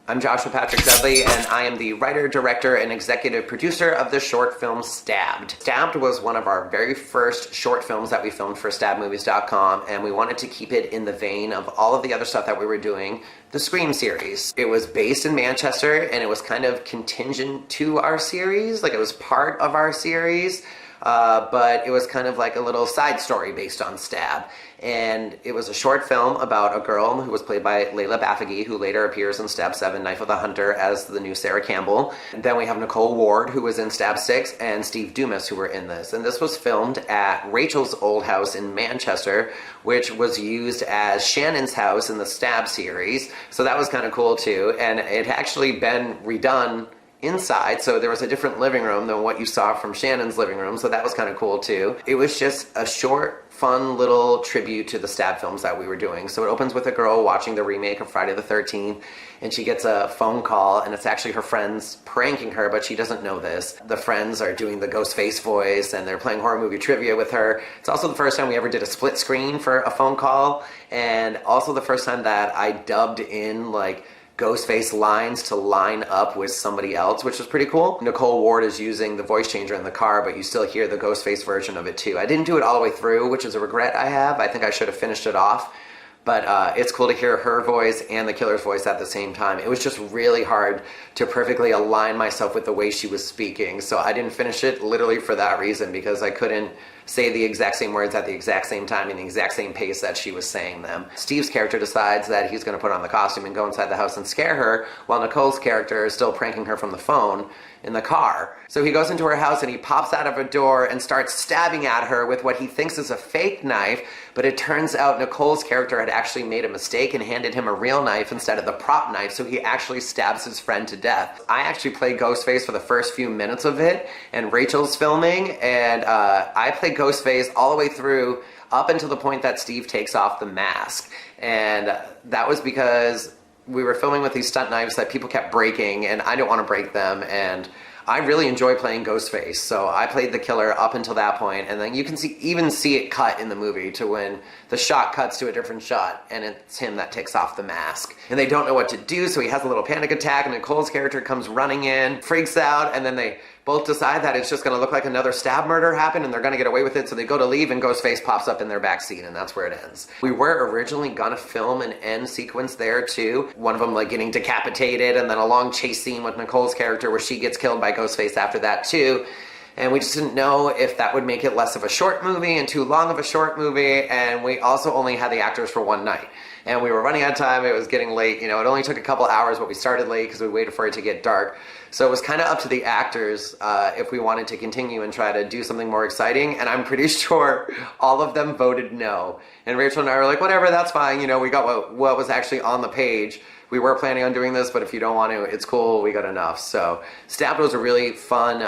I'm Joshua Patrick Dudley, and I am the writer, director, and executive producer of the short film Stabbed. Stabbed was one of our very first short films that we filmed for StabMovies.com, and we wanted to keep it in the vein of all of the other stuff that we were doing, the Scream series. It was based in Manchester, and it was kind of contingent to our series, like it was part of our series. But it was kind of like a little side story based on Stab. And it was a short film about a girl who was played by Layla Bafigi, who later appears in Stab 7, Knife of the Hunter, as the new Sarah Campbell. And then we have Nicole Ward, who was in Stab 6, and Steve Dumas, who were in this. And this was filmed at Rachel's old house in Manchester, which was used as Shannon's house in the Stab series. So that was kind of cool too. And it had actually been redone inside, so there was a different living room than what you saw from Shannon's living room, so that was kind of cool too. It was just a short, fun little tribute to the Stab films that we were doing. So it opens with a girl watching the remake of Friday the 13th, and she gets a phone call, and it's actually her friends pranking her, but she doesn't know this. The friends are doing the Ghostface voice, and they're playing horror movie trivia with her. It's also the first time we ever did a split screen for a phone call, and also the first time that I dubbed in, like, Ghostface lines to line up with somebody else, which was pretty cool. Nicole Ward is using the voice changer in the car, but you still hear the Ghostface version of it too. I didn't do it all the way through, which is a regret I have. I think I should have finished it off. But it's cool to hear her voice and the killer's voice at the same time. It was just really hard to perfectly align myself with the way she was speaking. So I didn't finish it literally for that reason, because I couldn't say the exact same words at the exact same time in the exact same pace that she was saying them. Steve's character decides that he's going to put on the costume and go inside the house and scare her, while Nicole's character is still pranking her from the phone in the car. So he goes into her house and he pops out of a door and starts stabbing at her with what he thinks is a fake knife, but it turns out Nicole's character had actually made a mistake and handed him a real knife instead of the prop knife, so he actually stabs his friend to death. I actually played Ghostface for the first few minutes of it, and Rachel's filming, and I played Ghostface all the way through up until the point that Steve takes off the mask. And that was because we were filming with these stunt knives that people kept breaking, and I didn't want to break them, and I really enjoy playing Ghostface, so I played the killer up until that point, and then you can even see it cut in the movie to when the shot cuts to a different shot, and it's him that takes off the mask. And they don't know what to do, so he has a little panic attack, and Nicole's character comes running in, freaks out, and then they both decide that it's just going to look like another stab murder happened and they're going to get away with it, so they go to leave and Ghostface pops up in their backseat, and that's where it ends. We were originally going to film an end sequence there too. One of them like getting decapitated, and then a long chase scene with Nicole's character where she gets killed by Ghostface after that too. And we just didn't know if that would make it less of a short movie and too long of a short movie, and we also only had the actors for one night. And we were running out of time, it was getting late, you know, it only took a couple hours, but we started late because we waited for it to get dark. So it was kind of up to the actors if we wanted to continue and try to do something more exciting, and I'm pretty sure all of them voted no. And Rachel and I were like, whatever, that's fine, you know, we got what was actually on the page. We were planning on doing this, but if you don't want to, it's cool, we got enough. So Stabbed was a really fun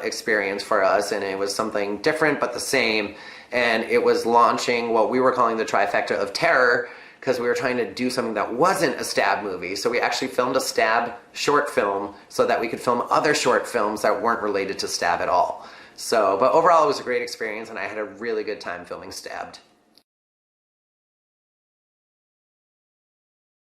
experience for us, and it was something different but the same, and it was launching what we were calling the trifecta of terror, because we were trying to do something that wasn't a Stab movie. So we actually filmed a Stab short film so that we could film other short films that weren't related to Stab at all. So, but overall it was a great experience, and I had a really good time filming Stabbed.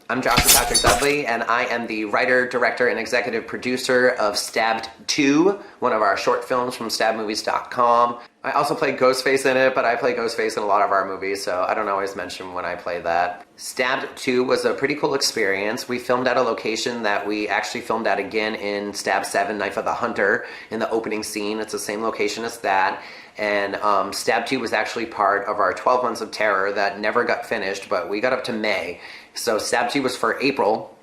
I'm Joshua Patrick Dudley, and I am the writer, director, and executive producer of Stabbed 2, one of our short films from StabMovies.com. I also play Ghostface in it, but I play Ghostface in a lot of our movies, so I don't always mention when I play that. Stabbed 2 was a pretty cool experience. We filmed at a location that we actually filmed at again in Stab 7, Knife of the Hunter, in the opening scene. It's the same location as that. And Stab 2 was actually part of our 12 Months of Terror that never got finished, but we got up to May. So Stab 2 was for April,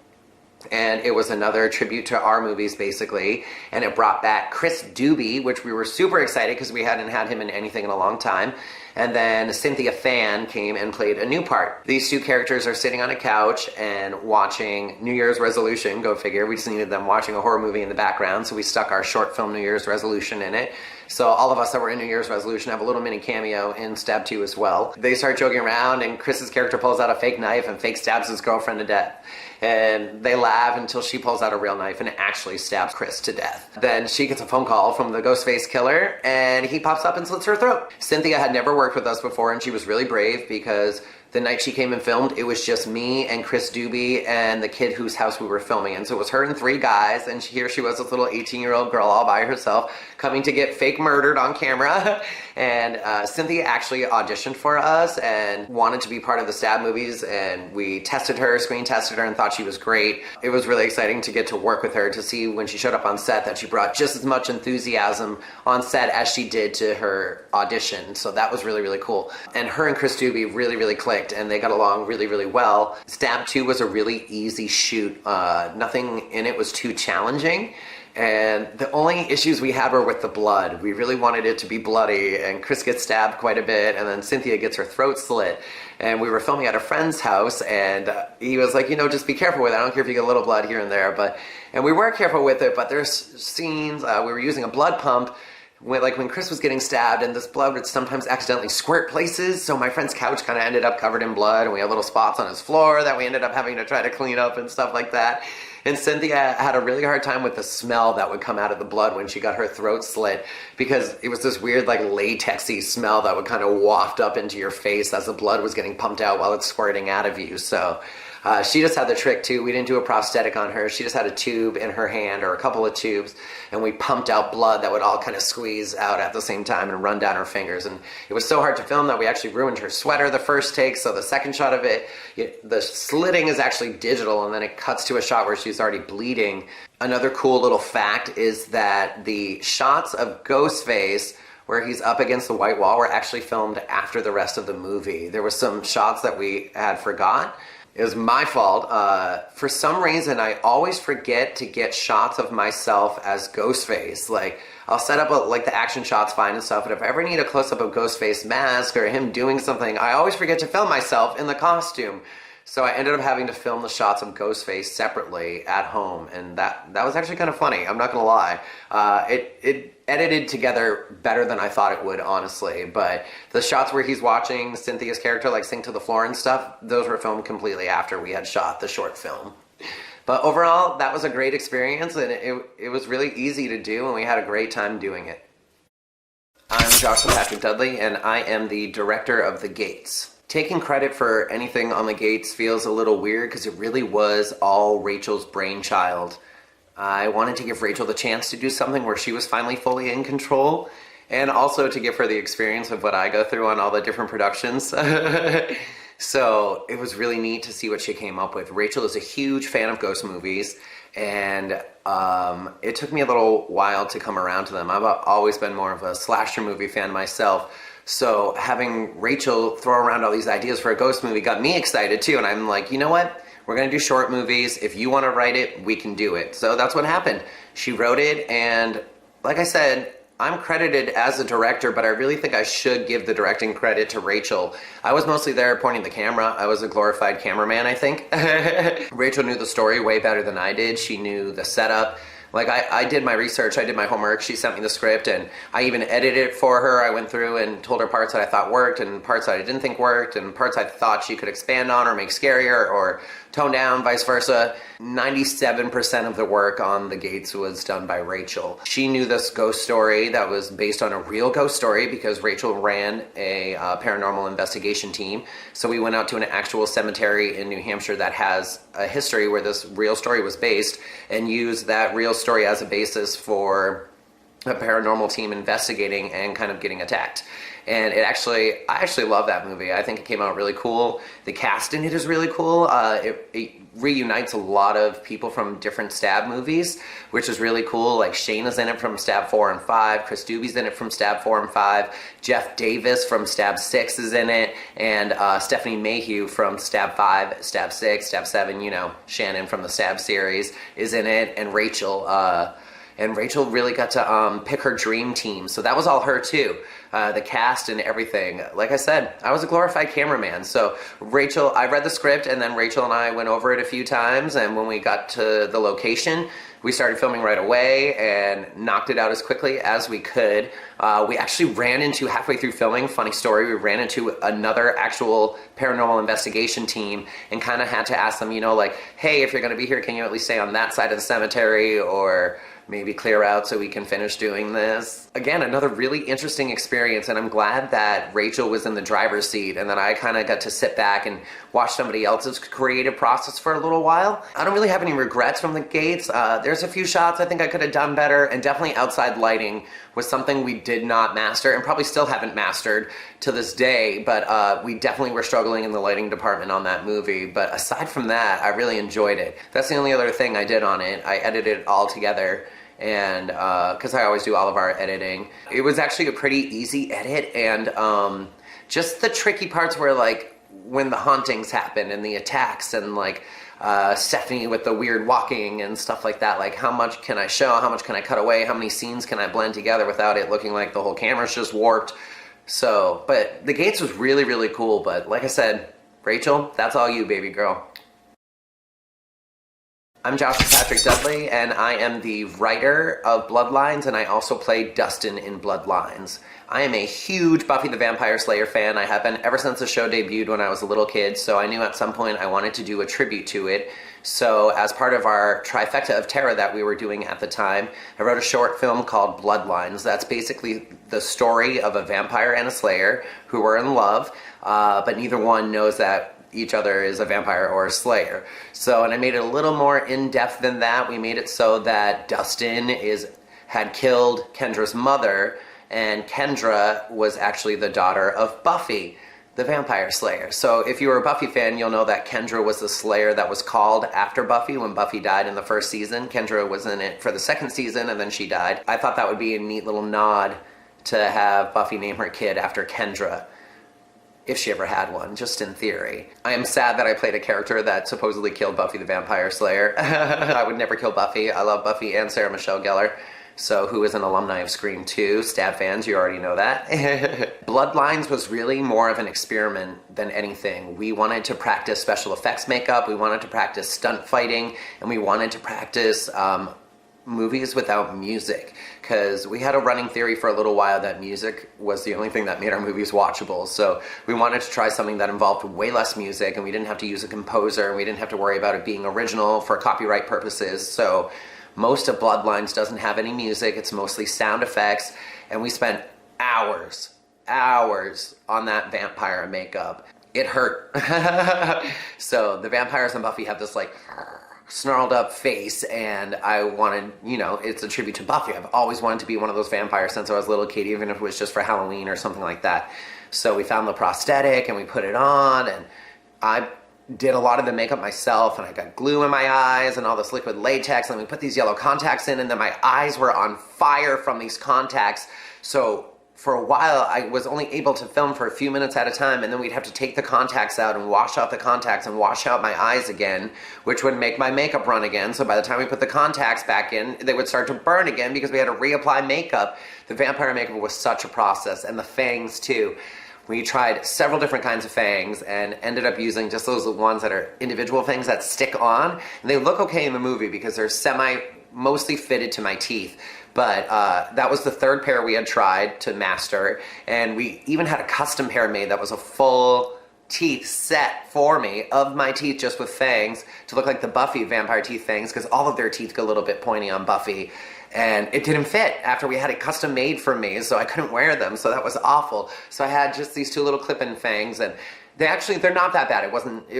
and it was another tribute to our movies, basically, and it brought back Chris Doobie, which we were super excited because we hadn't had him in anything in a long time. And then Cynthia Fan came and played a new part. These two characters are sitting on a couch and watching New Year's Resolution, go figure. We just needed them watching a horror movie in the background, so we stuck our short film New Year's Resolution in it. So all of us that were in New Year's Resolution have a little mini cameo in Stab 2 as well. They start joking around, and Chris's character pulls out a fake knife and fake stabs his girlfriend to death. And they laugh until she pulls out a real knife and actually stabs Chris to death. Then she gets a phone call from the Ghostface killer, and he pops up and slits her throat. Cynthia had never worked with us before, and she was really brave because the night she came and filmed, it was just me and Chris Doobie and the kid whose house we were filming in. So it was her and 3 guys, and here she was, this little 18-year-old girl all by herself, coming to get fake murdered on camera. And Cynthia actually auditioned for us and wanted to be part of the Stab movies, and we tested her, screen tested her, and thought she was great. It was really exciting to get to work with her, to see when she showed up on set that she brought just as much enthusiasm on set as she did to her audition. So that was really, really cool. And her and Chris Doobie really, really clicked, and they got along really, really well. Stab 2 was a really easy shoot. Nothing in it was too challenging. And the only issues we had were with the blood. We really wanted it to be bloody, and Chris gets stabbed quite a bit, and then Cynthia gets her throat slit. And we were filming at a friend's house, and he was like, just be careful with it. I don't care if you get a little blood here and there. And we were careful with it, but there's scenes, we were using a blood pump, when Chris was getting stabbed, and this blood would sometimes accidentally squirt places, so my friend's couch kind of ended up covered in blood, and we had little spots on his floor that we ended up having to try to clean up and stuff like that. And Cynthia had a really hard time with the smell that would come out of the blood when she got her throat slit, because it was this weird, latexy smell that would kind of waft up into your face as the blood was getting pumped out while it's squirting out of you. So she just had the trick too. We didn't do a prosthetic on her. She just had a tube in her hand, or a couple of tubes, and we pumped out blood that would all kind of squeeze out at the same time and run down her fingers. And it was so hard to film that we actually ruined her sweater the first take. So the second shot of it, the slitting is actually digital, and then it cuts to a shot where she's already bleeding. Another cool little fact is that the shots of Ghostface where he's up against the white wall were actually filmed after the rest of the movie. There were some shots that we had forgot. It was my fault. For some reason, I always forget to get shots of myself as Ghostface. I'll set up the action shots fine and stuff, but if I ever need a close-up of Ghostface mask or him doing something, I always forget to film myself in the costume. So I ended up having to film the shots of Ghostface separately at home, and that was actually kind of funny. I'm not gonna lie. It edited together better than I thought it would, honestly. But the shots where he's watching Cynthia's character sink to the floor and stuff, those were filmed completely after we had shot the short film. But overall, that was a great experience, and it was really easy to do, and we had a great time doing it. I'm Joshua Patrick Dudley, and I am the director of The Gates. Taking credit for anything on The Gates feels a little weird because it really was all Rachel's brainchild. I wanted to give Rachel the chance to do something where she was finally fully in control, and also to give her the experience of what I go through on all the different productions. So it was really neat to see what she came up with. Rachel is a huge fan of ghost movies, and it took me a little while to come around to them. I've always been more of a slasher movie fan myself. So having Rachel throw around all these ideas for a ghost movie got me excited too, and I'm like, you know what? We're going to do short movies. If you want to write it, we can do it. So that's what happened. She wrote it, and like I said, I'm credited as a director, but I really think I should give the directing credit to Rachel. I was mostly there pointing the camera. I was a glorified cameraman, I think. Rachel knew the story way better than I did. She knew the setup. I did my research, I did my homework, she sent me the script, and I even edited it for her. I went through and told her parts that I thought worked, and parts that I didn't think worked, and parts I thought she could expand on or make scarier or tone down, vice versa. 97% of the work on The Gates was done by Rachel. She knew this ghost story that was based on a real ghost story because Rachel ran a paranormal investigation team. So we went out to an actual cemetery in New Hampshire that has a history where this real story was based, and used that real story as a basis for a paranormal team investigating and kind of getting attacked. And I actually love that movie. I think it came out really cool. The cast in it is really cool. It reunites a lot of people from different Stab movies, which is really cool. Shayna's in it from Stab 4 and 5. Chris Doobie's in it from Stab 4 and 5. Jeff Davis from Stab 6 is in it. And Stephanie Mayhew from Stab 5, Stab 6, Stab 7, Shannon from the Stab series is in it. And Rachel really got to pick her dream team. So that was all her too. The cast and everything. Like I said, I was a glorified cameraman. So Rachel, I read the script, and then Rachel and I went over it a few times, and when we got to the location, we started filming right away and knocked it out as quickly as we could. We actually ran into, halfway through filming, funny story, we ran into another actual paranormal investigation team and kind of had to ask them, hey, if you're going to be here, can you at least stay on that side of the cemetery, or maybe clear out so we can finish doing this. Again, another really interesting experience, and I'm glad that Rachel was in the driver's seat and that I kind of got to sit back and watch somebody else's creative process for a little while. I don't really have any regrets from the gates. There's a few shots I think I could have done better, and definitely outside lighting was something we did not master and probably still haven't mastered to this day, but we definitely were struggling in the lighting department on that movie. But aside from that, I really enjoyed it. That's the only other thing I did on it. I edited it all together, and because I always do all of our editing. It was actually a pretty easy edit, and just the tricky parts were like when the hauntings happen and the attacks, and like Stephanie with the weird walking and stuff like that. Like, how much can I show? How much can I cut away? How many scenes can I blend together without it looking like the whole camera's just warped? So, but the gates was really, really cool. But like I said, Rachel, that's all you, baby girl. I'm Joshua Patrick Dudley, and I am the writer of Bloodlines, and I also play Dustin in Bloodlines. I am a huge Buffy the Vampire Slayer fan. I have been ever since the show debuted when I was a little kid, so I knew at some point I wanted to do a tribute to it. So as part of our trifecta of terror that we were doing at the time, I wrote a short film called Bloodlines. That's basically the story of a vampire and a slayer who are in love, but neither one knows that each other is a vampire or a slayer. So, and I made it a little more in-depth than that. We made it so that Dustin had killed Kendra's mother, and Kendra was actually the daughter of Buffy, the vampire slayer. So if you were a Buffy fan, you'll know that Kendra was the slayer that was called after Buffy when Buffy died in the first season. Kendra was in it for the second season, and then she died. I thought that would be a neat little nod to have Buffy name her kid after Kendra, if she ever had one, just in theory. I am sad that I played a character that supposedly killed Buffy the Vampire Slayer. I would never kill Buffy. I love Buffy and Sarah Michelle Gellar, so who is an alumni of Scream 2. Stab fans, you already know that. Bloodlines was really more of an experiment than anything. We wanted to practice special effects makeup, we wanted to practice stunt fighting, and we wanted to practice movies without music, because we had a running theory for a little while that music was the only thing that made our movies watchable. So we wanted to try something that involved way less music, and we didn't have to use a composer, and we didn't have to worry about it being original for copyright purposes. So most of Bloodlines doesn't have any music. It's mostly sound effects, and we spent hours on that vampire makeup. It hurt. So the vampires and Buffy have this like snarled up face, and I wanted, it's a tribute to Buffy. I've always wanted to be one of those vampires since I was a little kid, even if it was just for Halloween or something like that. So we found the prosthetic and we put it on, and I did a lot of the makeup myself, and I got glue in my eyes and all this liquid latex, and we put these yellow contacts in, and then my eyes were on fire from these contacts. So for a while, I was only able to film for a few minutes at a time, and then we'd have to take the contacts out and wash out the contacts and wash out my eyes again, which would make my makeup run again. So by the time we put the contacts back in, they would start to burn again because we had to reapply makeup. The vampire makeup was such a process, and the fangs too. We tried several different kinds of fangs and ended up using just those ones that are individual fangs that stick on. And they look okay in the movie because they're mostly fitted to my teeth. But that was the third pair we had tried to master, and we even had a custom pair made that was a full teeth set for me of my teeth just with fangs to look like the Buffy vampire teeth fangs, because all of their teeth go a little bit pointy on Buffy, and it didn't fit after we had it custom made for me, so I couldn't wear them, so that was awful. So I had just these two little clip-in fangs, and they're not that bad. It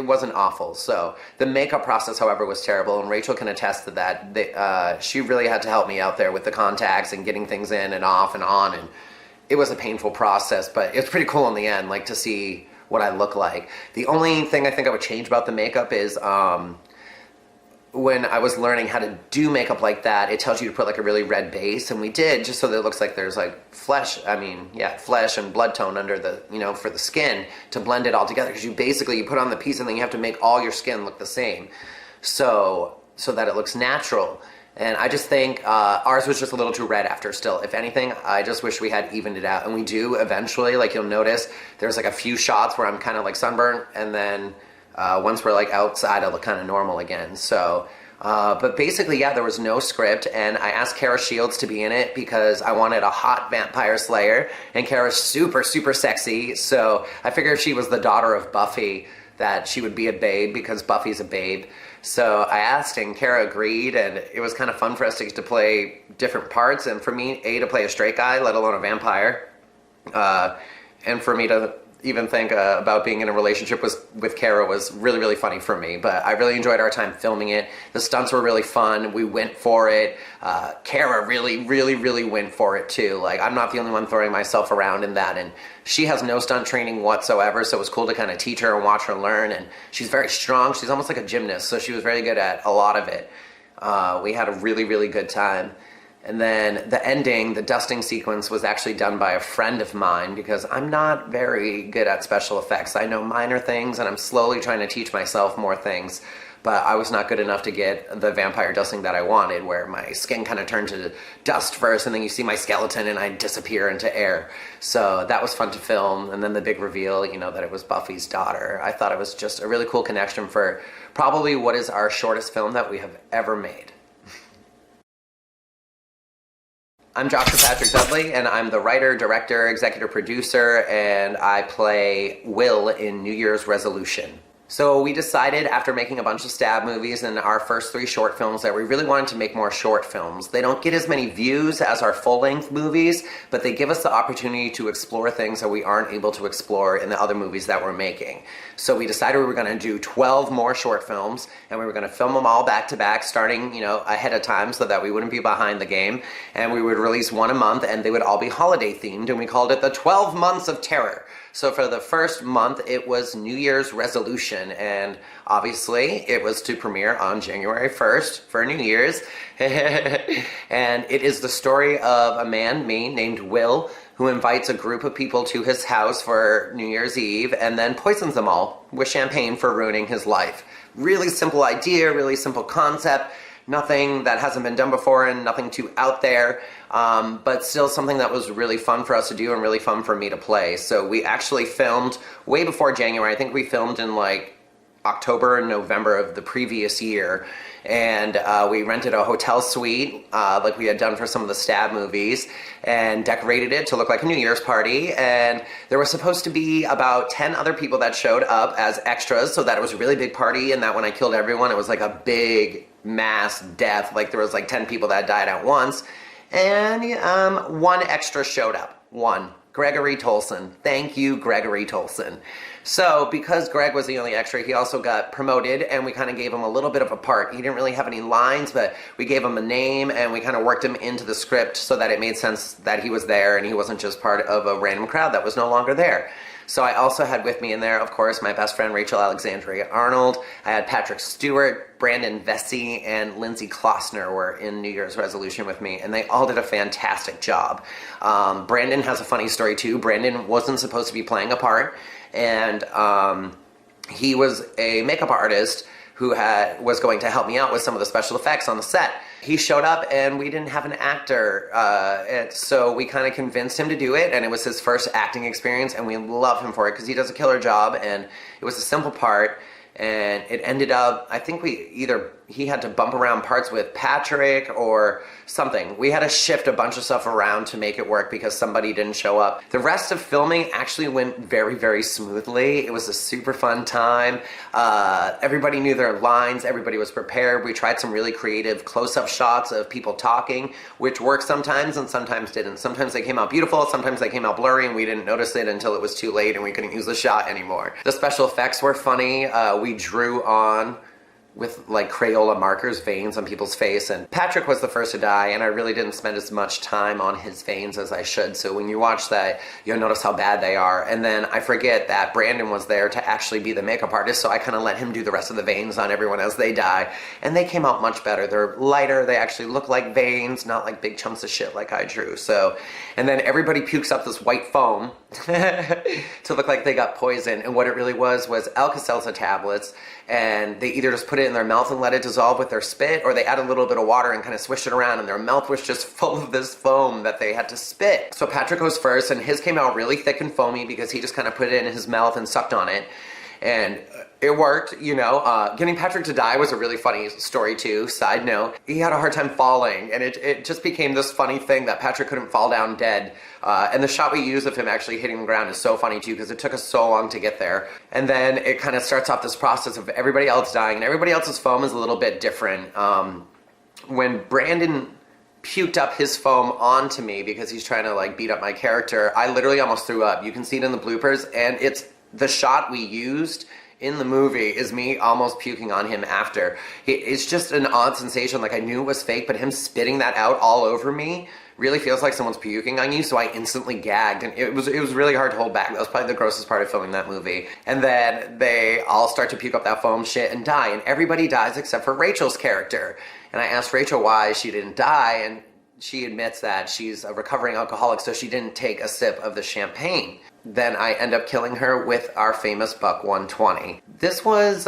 wasn't awful. So the makeup process, however, was terrible, and Rachel can attest to that. She really had to help me out there with the contacts and getting things in and off and on, and it was a painful process, but it's pretty cool in the end, like to see what I look like. The only thing I think I would change about the makeup is when I was learning how to do makeup like that, it tells you to put like a really red base, and we did, just so that it looks like there's like flesh and blood tone under the, for the skin to blend it all together, because you put on the piece and then you have to make all your skin look the same, so that it looks natural. And I just think ours was just a little too red after still. If anything, I just wish we had evened it out, and we do eventually. Like, you'll notice there's like a few shots where I'm kind of like sunburnt, and then once we're like outside, I look kind of normal again. So, but basically, yeah, there was no script, and I asked Kara Shields to be in it because I wanted a hot vampire slayer, and Kara's super, super sexy, so I figured if she was the daughter of Buffy, that she would be a babe because Buffy's a babe. So I asked and Kara agreed, and it was kind of fun for us to get to play different parts, and for me, to play a straight guy, let alone a vampire, and for me to even think about being in a relationship with Kara was really, really funny for me. But I really enjoyed our time filming it. The stunts were really fun. We went for it. Kara really, really, really went for it too. Like, I'm not the only one throwing myself around in that, and she has no stunt training whatsoever, so it was cool to kind of teach her and watch her learn, and she's very strong. She's almost like a gymnast, so she was very good at a lot of it. We had a really, really good time. And then the ending, the dusting sequence, was actually done by a friend of mine because I'm not very good at special effects. I know minor things, and I'm slowly trying to teach myself more things, but I was not good enough to get the vampire dusting that I wanted, where my skin kind of turned to dust first, and then you see my skeleton and I disappear into air. So that was fun to film, and then the big reveal, you know, that it was Buffy's daughter. I thought it was just a really cool connection for probably what is our shortest film that we have ever made. I'm Joshua Patrick Dudley, and I'm the writer, director, executive producer, and I play Will in New Year's Resolution. So we decided after making a bunch of stab movies and our first 3 short films that we really wanted to make more short films. They don't get as many views as our full-length movies, but they give us the opportunity to explore things that we aren't able to explore in the other movies that we're making. So we decided we were going to do 12 more short films, and we were going to film them all back to back, starting, you know, ahead of time so that we wouldn't be behind the game, and we would release one a month, and they would all be holiday themed, and we called it the 12 Months of Terror. So for the first month, it was New Year's Resolution, and obviously it was to premiere on January 1st for New Year's. And it is the story of a man, me, named Will, who invites a group of people to his house for New Year's Eve and then poisons them all with champagne for ruining his life. Really simple idea, really simple concept. Nothing that hasn't been done before and nothing too out there, but still something that was really fun for us to do and really fun for me to play. So we actually filmed way before January. I think we filmed in like October and November of the previous year, and we rented a hotel suite like we had done for some of the stab movies and decorated it to look like a New Year's party, and there was supposed to be about 10 other people that showed up as extras so that it was a really big party, and that when I killed everyone it was like a big mass death, like there was like 10 people that died at once, and one extra showed up. One. Gregory Tolson. Thank you, Gregory Tolson. So because Greg was the only extra, he also got promoted, and we kind of gave him a little bit of a part. He didn't really have any lines, but we gave him a name, and we kind of worked him into the script so that it made sense that he was there and he wasn't just part of a random crowd that was no longer there. So I also had with me in there, of course, my best friend Rachel Alexandria Arnold. I had Patrick Stewart, Brandon Vesey, and Lindsay Klossner were in New Year's Resolution with me, and they all did a fantastic job. Brandon has a funny story too. Brandon wasn't supposed to be playing a part, and he was a makeup artist who was going to help me out with some of the special effects on the set. He showed up and we didn't have an actor, so we kind of convinced him to do it, and it was his first acting experience, and we love him for it because he does a killer job, and it was a simple part, and it ended up, I think he had to bump around parts with Patrick or something. We had to shift a bunch of stuff around to make it work because somebody didn't show up. The rest of filming actually went very, very smoothly. It was a super fun time. Everybody knew their lines. Everybody was prepared. We tried some really creative close-up shots of people talking, which worked sometimes and sometimes didn't. Sometimes they came out beautiful. Sometimes they came out blurry and we didn't notice it until it was too late and we couldn't use the shot anymore. The special effects were funny. We drew on with like Crayola markers, veins on people's face, and Patrick was the first to die, and I really didn't spend as much time on his veins as I should, so when you watch that, you'll notice how bad they are. And then I forget that Brandon was there to actually be the makeup artist, so I kind of let him do the rest of the veins on everyone as they die, and they came out much better. They're lighter, they actually look like veins, not like big chunks of shit like I drew. So, and then everybody pukes up this white foam to look like they got poisoned, and what it really was Alka-Seltzer tablets, and they either just put it in their mouth and let it dissolve with their spit, or they add a little bit of water and kind of swish it around, and their mouth was just full of this foam that they had to spit. So Patrick goes first, and his came out really thick and foamy because he just kind of put it in his mouth and sucked on it, and It worked, you know. Getting Patrick to die was a really funny story too. Side note, he had a hard time falling, and it just became this funny thing that Patrick couldn't fall down dead. And the shot we use of him actually hitting the ground is so funny too, because it took us so long to get there. And then it kind of starts off this process of everybody else dying, and everybody else's foam is a little bit different. When Brandon puked up his foam onto me because he's trying to like beat up my character, I literally almost threw up. You can see it in the bloopers, and it's the shot we used in the movie is me almost puking on him after. It's just an odd sensation. Like, I knew it was fake, but him spitting that out all over me really feels like someone's puking on you, so I instantly gagged, and it was really hard to hold back. That was probably the grossest part of filming that movie. And then they all start to puke up that foam shit and die, and everybody dies except for Rachel's character. And I asked Rachel why she didn't die, and she admits that she's a recovering alcoholic, so she didn't take a sip of the champagne. Then I end up killing her with our famous Buck 120. This was,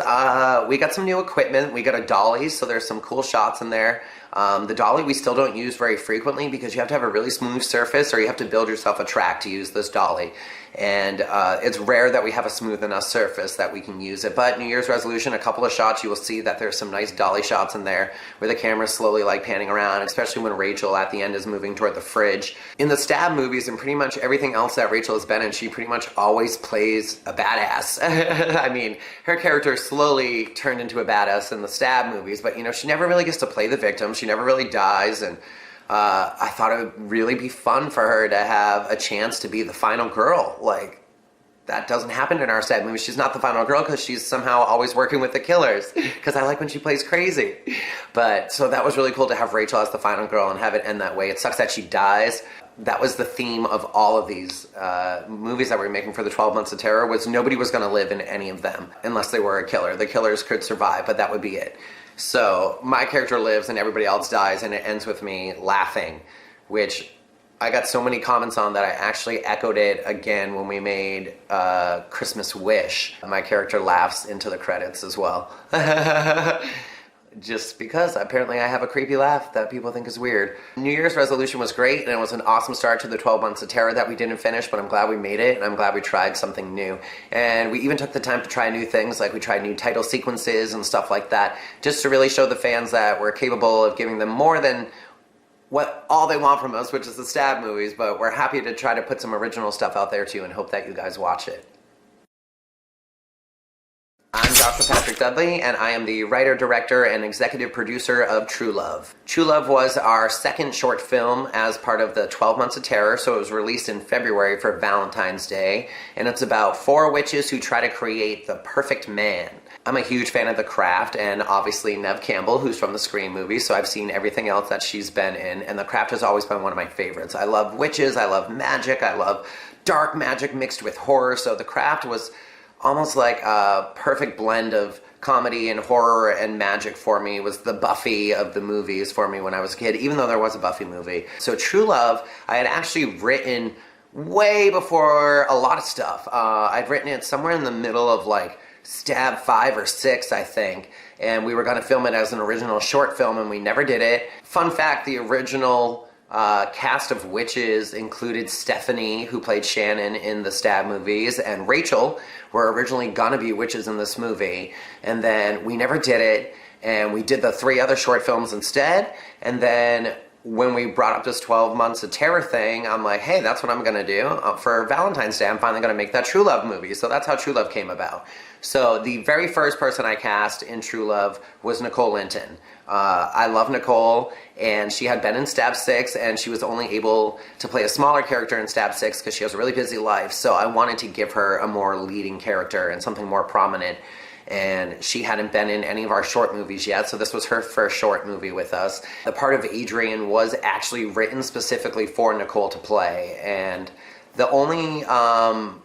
we got some new equipment. We got a dolly, so there's some cool shots in there. The dolly we still don't use very frequently because you have to have a really smooth surface, or you have to build yourself a track to use this dolly. And it's rare that we have a smooth enough surface that we can use it. But New Year's resolution, a couple of shots, you will see that there's some nice dolly shots in there where the camera's slowly like panning around, especially when Rachel at the end is moving toward the fridge. In the Stab movies and pretty much everything else that Rachel has been in, she pretty much always plays a badass. I mean, her character slowly turned into a badass in the Stab movies, but you know, she never really gets to play the victim. She never really dies, and I thought it would really be fun for her to have a chance to be the final girl. Like, that doesn't happen in our Stab movies. She's not the final girl because she's somehow always working with the killers, because I like when she plays crazy. But, so that was really cool to have Rachel as the final girl and have it end that way. It sucks that she dies. That was the theme of all of these movies that we were making for the 12 Months of Terror, was nobody was going to live in any of them unless they were a killer. The killers could survive, but that would be it. So my character lives and everybody else dies, and it ends with me laughing, which I got so many comments on that I actually echoed it again when we made Christmas Wish. My character laughs into the credits as well. Just because apparently I have a creepy laugh that people think is weird. New Year's resolution was great, and it was an awesome start to the 12 Months of Terror that we didn't finish, but I'm glad we made it, and I'm glad we tried something new. And we even took the time to try new things, like we tried new title sequences and stuff like that, just to really show the fans that we're capable of giving them more than what all they want from us, which is the Stab movies, but we're happy to try to put some original stuff out there too, and hope that you guys watch it. I'm Joshua Patrick Dudley, and I am the writer, director, and executive producer of True Love. True Love was our second short film as part of the 12 Months of Terror, so it was released in February for Valentine's Day, and it's about 4 witches who try to create the perfect man. I'm a huge fan of The Craft, and obviously Neve Campbell, who's from the Scream movies, so I've seen everything else that she's been in, and The Craft has always been one of my favorites. I love witches, I love magic, I love dark magic mixed with horror, so The Craft was almost like a perfect blend of comedy and horror and magic for me. It was the Buffy of the movies for me when I was a kid, even though there was a Buffy movie. So True Love, I had actually written way before a lot of stuff. I'd written it somewhere in the middle of like Stab 5 or 6, I think, and we were going to film it as an original short film, and we never did it. Fun fact, the original cast of witches included Stephanie, who played Shannon in the Stab movies, and Rachel were originally gonna be witches in this movie, and then we never did it, and we did the 3 other short films instead. And then when we brought up this 12 Months of Terror thing, I'm like, hey, that's what I'm gonna do. For Valentine's Day, I'm finally gonna make that True Love movie. So that's how True Love came about. So the very first person I cast in True Love was Nicole Linton. I love Nicole, and she had been in Stab 6, and she was only able to play a smaller character in Stab 6 because she has a really busy life, so I wanted to give her a more leading character and something more prominent, and she hadn't been in any of our short movies yet, so this was her first short movie with us. The part of Adrian was actually written specifically for Nicole to play, and the only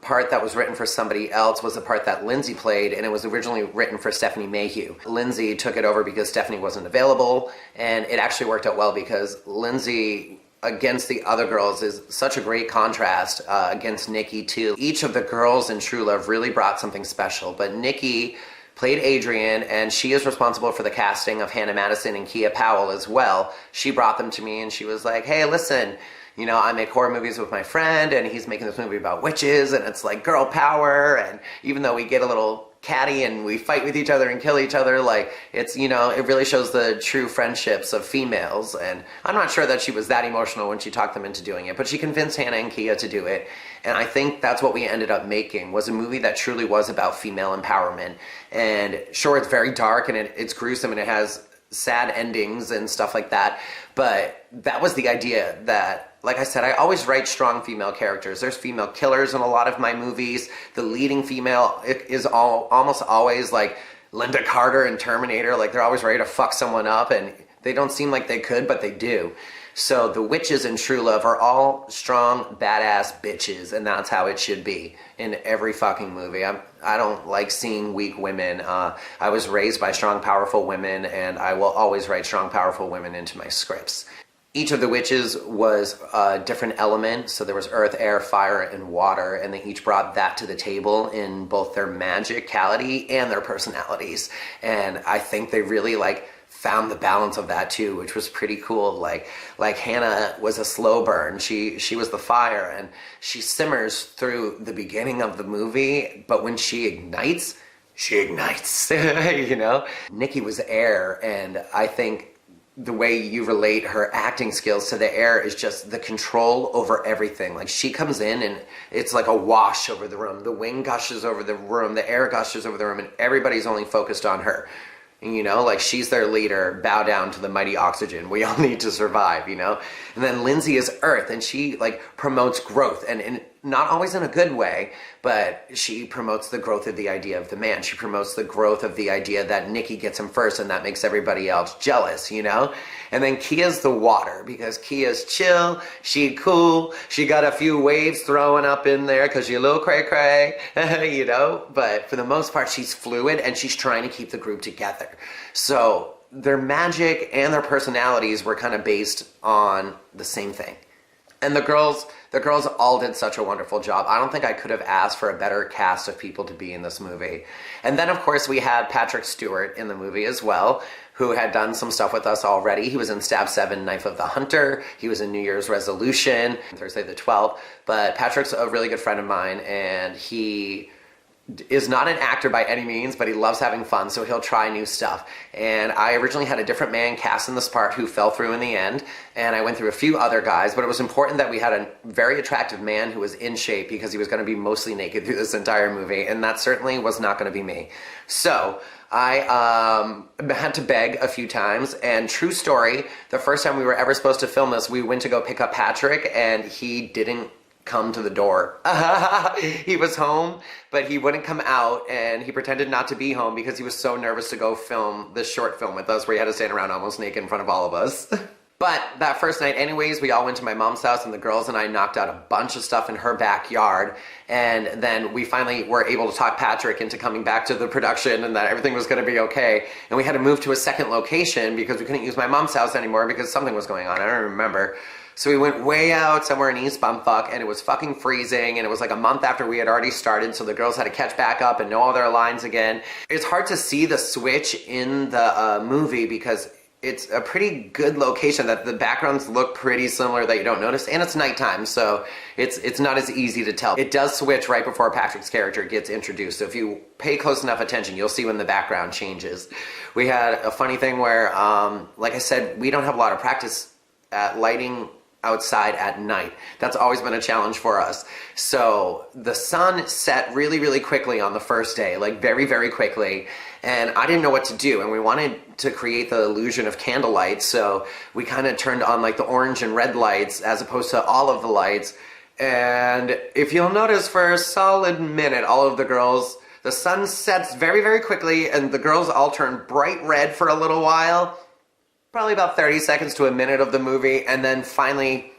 part that was written for somebody else was the part that Lindsay played, and it was originally written for Stephanie Mayhew. Lindsay took it over because Stephanie wasn't available, and it actually worked out well because Lindsay, against the other girls, is such a great contrast against Nikki too. Each of the girls in True Love really brought something special, but Nikki played Adrian, and she is responsible for the casting of Hannah Madison and Kia Powell as well. She brought them to me, and she was like, hey, listen, you know, I make horror movies with my friend, and he's making this movie about witches, and it's like girl power, and even though we get a little catty and we fight with each other and kill each other. Like, it's, you know, it really shows the true friendships of females. And I'm not sure that she was that emotional when she talked them into doing it, but she convinced Hannah and Kia to do it. And I think that's what we ended up making, was a movie that truly was about female empowerment. And sure, it's very dark and it's gruesome and it has sad endings and stuff like that. But that was the idea that, like I said, I always write strong female characters. There's female killers in a lot of my movies. The leading female is almost always like Linda Carter in Terminator. Like, they're always ready to fuck someone up, and they don't seem like they could, but they do. So the witches in True Love are all strong, badass bitches, and that's how it should be in every fucking movie. I don't like seeing weak women. I was raised by strong, powerful women, and I will always write strong, powerful women into my scripts. Each of the witches was a different element, so there was earth, air, fire, and water, and they each brought that to the table in both their magicality and their personalities. And I think they really, like, found the balance of that too, which was pretty cool. Like Hannah was a slow burn. She was the fire, and she simmers through the beginning of the movie, but when she ignites, you know? Nikki was air, and I think the way you relate her acting skills to the air is just the control over everything. Like, she comes in and it's like a wash over the room. The wind gushes over the room, the air gushes over the room, and everybody's only focused on her. You know, like, she's their leader. Bow down to the mighty oxygen. We all need to survive, you know? And then Lindsay is earth, and she, like, promotes growth, and not always in a good way, but she promotes the growth of the idea of the man. She promotes the growth of the idea that Nikki gets him first, and that makes everybody else jealous, you know? And then Kia's the water, because Kia's chill, she cool, she got a few waves throwing up in there because she's a little cray-cray, you know? But for the most part, she's fluid, and she's trying to keep the group together. So their magic and their personalities were kind of based on the same thing. And the girls all did such a wonderful job. I don't think I could have asked for a better cast of people to be in this movie. And then, of course, we had Patrick Stewart in the movie as well, who had done some stuff with us already. He was in Stab 7, Knife of the Hunter. He was in New Year's Resolution, Thursday the 12th. But Patrick's a really good friend of mine, and he is not an actor by any means, but he loves having fun, so he'll try new stuff. And I originally had a different man cast in this part who fell through in the end, and I went through a few other guys, but it was important that we had a very attractive man who was in shape, because he was going to be mostly naked through this entire movie, and that certainly was not going to be me. So I had to beg a few times, and true story, the first time we were ever supposed to film this, we went to go pick up Patrick, and he didn't come to the door. He was home, but he wouldn't come out, and he pretended not to be home because he was so nervous to go film this short film with us where he had to stand around almost naked in front of all of us. But that first night anyways, we all went to my mom's house, and the girls and I knocked out a bunch of stuff in her backyard, and then we finally were able to talk Patrick into coming back to the production and that everything was going to be okay. And we had to move to a second location because we couldn't use my mom's house anymore because something was going on. I don't remember. So we went way out somewhere in East Bumfuck, and it was fucking freezing, and it was like a month after we had already started, so the girls had to catch back up and know all their lines again. It's hard to see the switch in the movie because it's a pretty good location that the backgrounds look pretty similar that you don't notice, and it's nighttime, so it's not as easy to tell. It does switch right before Patrick's character gets introduced, so if you pay close enough attention, you'll see when the background changes. We had a funny thing where, like I said, we don't have a lot of practice at lighting outside at night. That's always been a challenge for us. So the sun set really, really quickly on the first day, like very, very quickly. And I didn't know what to do. And we wanted to create the illusion of candlelight. So we kind of turned on like the orange and red lights as opposed to all of the lights. And if you'll notice, for a solid minute, all of the girls, the sun sets very, very quickly, and the girls all turn bright red for a little while. Probably about 30 seconds to a minute of the movie, and then finally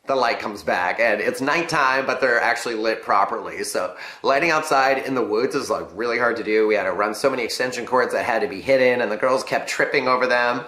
the light comes back, and it's nighttime, but they're actually lit properly. So lighting outside in the woods is like really hard to do. We had to run so many extension cords that had to be hidden, and the girls kept tripping over them.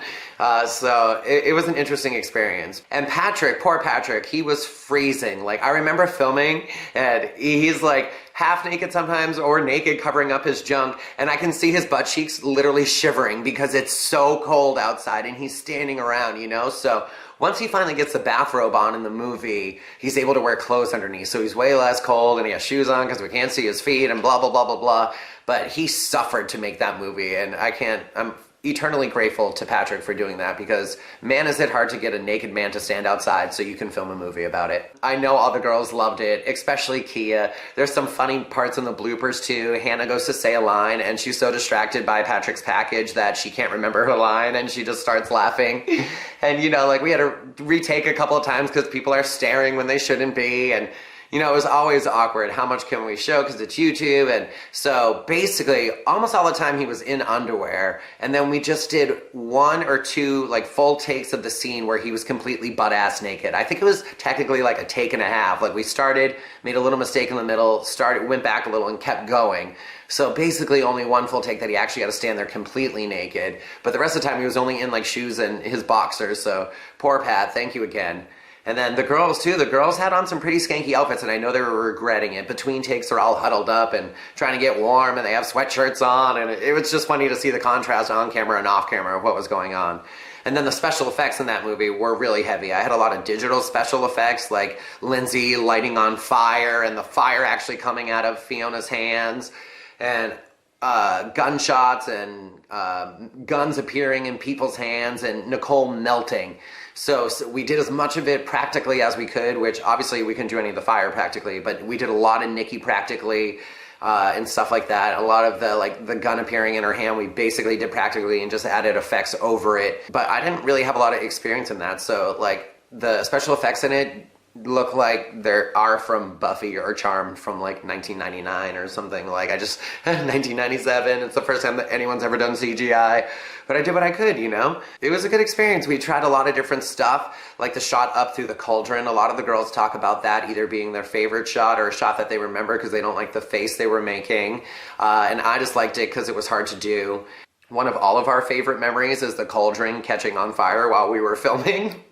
So it was an interesting experience. And Patrick, poor Patrick, he was freezing. Like, I remember filming, and he's like half naked sometimes or naked covering up his junk, and I can see his butt cheeks literally shivering because it's so cold outside and he's standing around, you know? So once he finally gets the bathrobe on in the movie, he's able to wear clothes underneath, so he's way less cold, and he has shoes on because we can't see his feet and blah, blah, blah, blah, blah. But he suffered to make that movie, and I'm eternally grateful to Patrick for doing that, because man, is it hard to get a naked man to stand outside so you can film a movie about it. I know all the girls loved it, especially Kia. There's some funny parts in the bloopers too. Hannah goes to say a line and she's so distracted by Patrick's package that she can't remember her line and she just starts laughing. And you know, like, we had to retake a couple of times because people are staring when they shouldn't be, and you know, it was always awkward. How much can we show? Because it's YouTube. And so basically, almost all the time he was in underwear. And then we just did 1 or 2 like full takes of the scene where he was completely butt-ass naked. I think it was technically like a take and a half. Like, we started, made a little mistake in the middle, went back a little and kept going. So basically only 1 full take that he actually had to stand there completely naked. But the rest of the time he was only in like shoes and his boxers. So poor Pat, thank you again. And then the girls too, the girls had on some pretty skanky outfits, and I know they were regretting it. Between takes they're all huddled up and trying to get warm, and they have sweatshirts on, and it was just funny to see the contrast on camera and off camera of what was going on. And then the special effects in that movie were really heavy. I had a lot of digital special effects, like Lindsay lighting on fire and the fire actually coming out of Fiona's hands, and gunshots and guns appearing in people's hands, and Nicole melting. So we did as much of it practically as we could, which obviously we couldn't do any of the fire practically, but we did a lot of Nikki practically and stuff like that. A lot of the gun appearing in her hand, we basically did practically and just added effects over it. But I didn't really have a lot of experience in that, so like the special effects in it look like they are from Buffy or Charmed from like 1999 or something. Like, 1997, it's the first time that anyone's ever done CGI, but I did what I could, you know? It was a good experience. We tried a lot of different stuff, like the shot up through the cauldron. A lot of the girls talk about that either being their favorite shot or a shot that they remember because they don't like the face they were making, and I just liked it because it was hard to do. One of all of our favorite memories is the cauldron catching on fire while we were filming.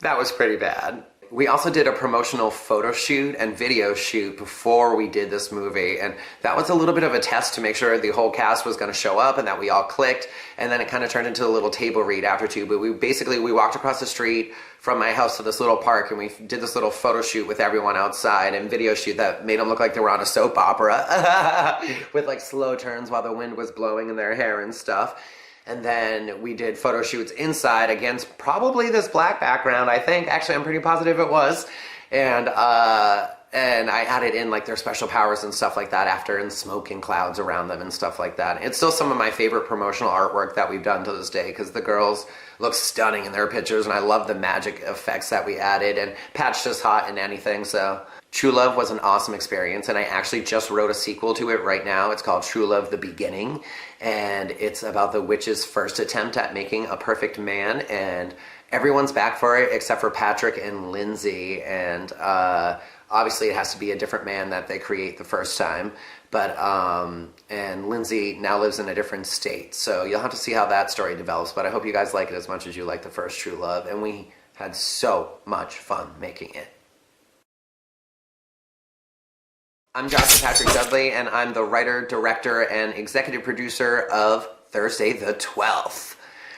That was pretty bad. We also did a promotional photo shoot and video shoot before we did this movie, and that was a little bit of a test to make sure the whole cast was going to show up and that we all clicked, and then it kind of turned into a little table read after too. But we walked across the street from my house to this little park, and we did this little photo shoot with everyone outside and video shoot that made them look like they were on a soap opera with like slow turns while the wind was blowing in their hair and stuff. And then we did photo shoots inside against probably this black background, I think. Actually, I'm pretty positive it was. And I added in like their special powers and stuff like that after, and smoke and clouds around them and stuff like that. It's still some of my favorite promotional artwork that we've done to this day because the girls look stunning in their pictures, and I love the magic effects that we added. And Pat's just hot in anything, so True Love was an awesome experience, and I actually just wrote a sequel to it right now. It's called True Love: The Beginning, and it's about the witch's first attempt at making a perfect man, and everyone's back for it except for Patrick and Lindsay, and obviously it has to be a different man that they create the first time, but and Lindsay now lives in a different state, so you'll have to see how that story develops. But I hope you guys like it as much as you like the first True Love, and we had so much fun making it. I'm Joshua Patrick Dudley, and I'm the writer, director, and executive producer of Thursday the 12th.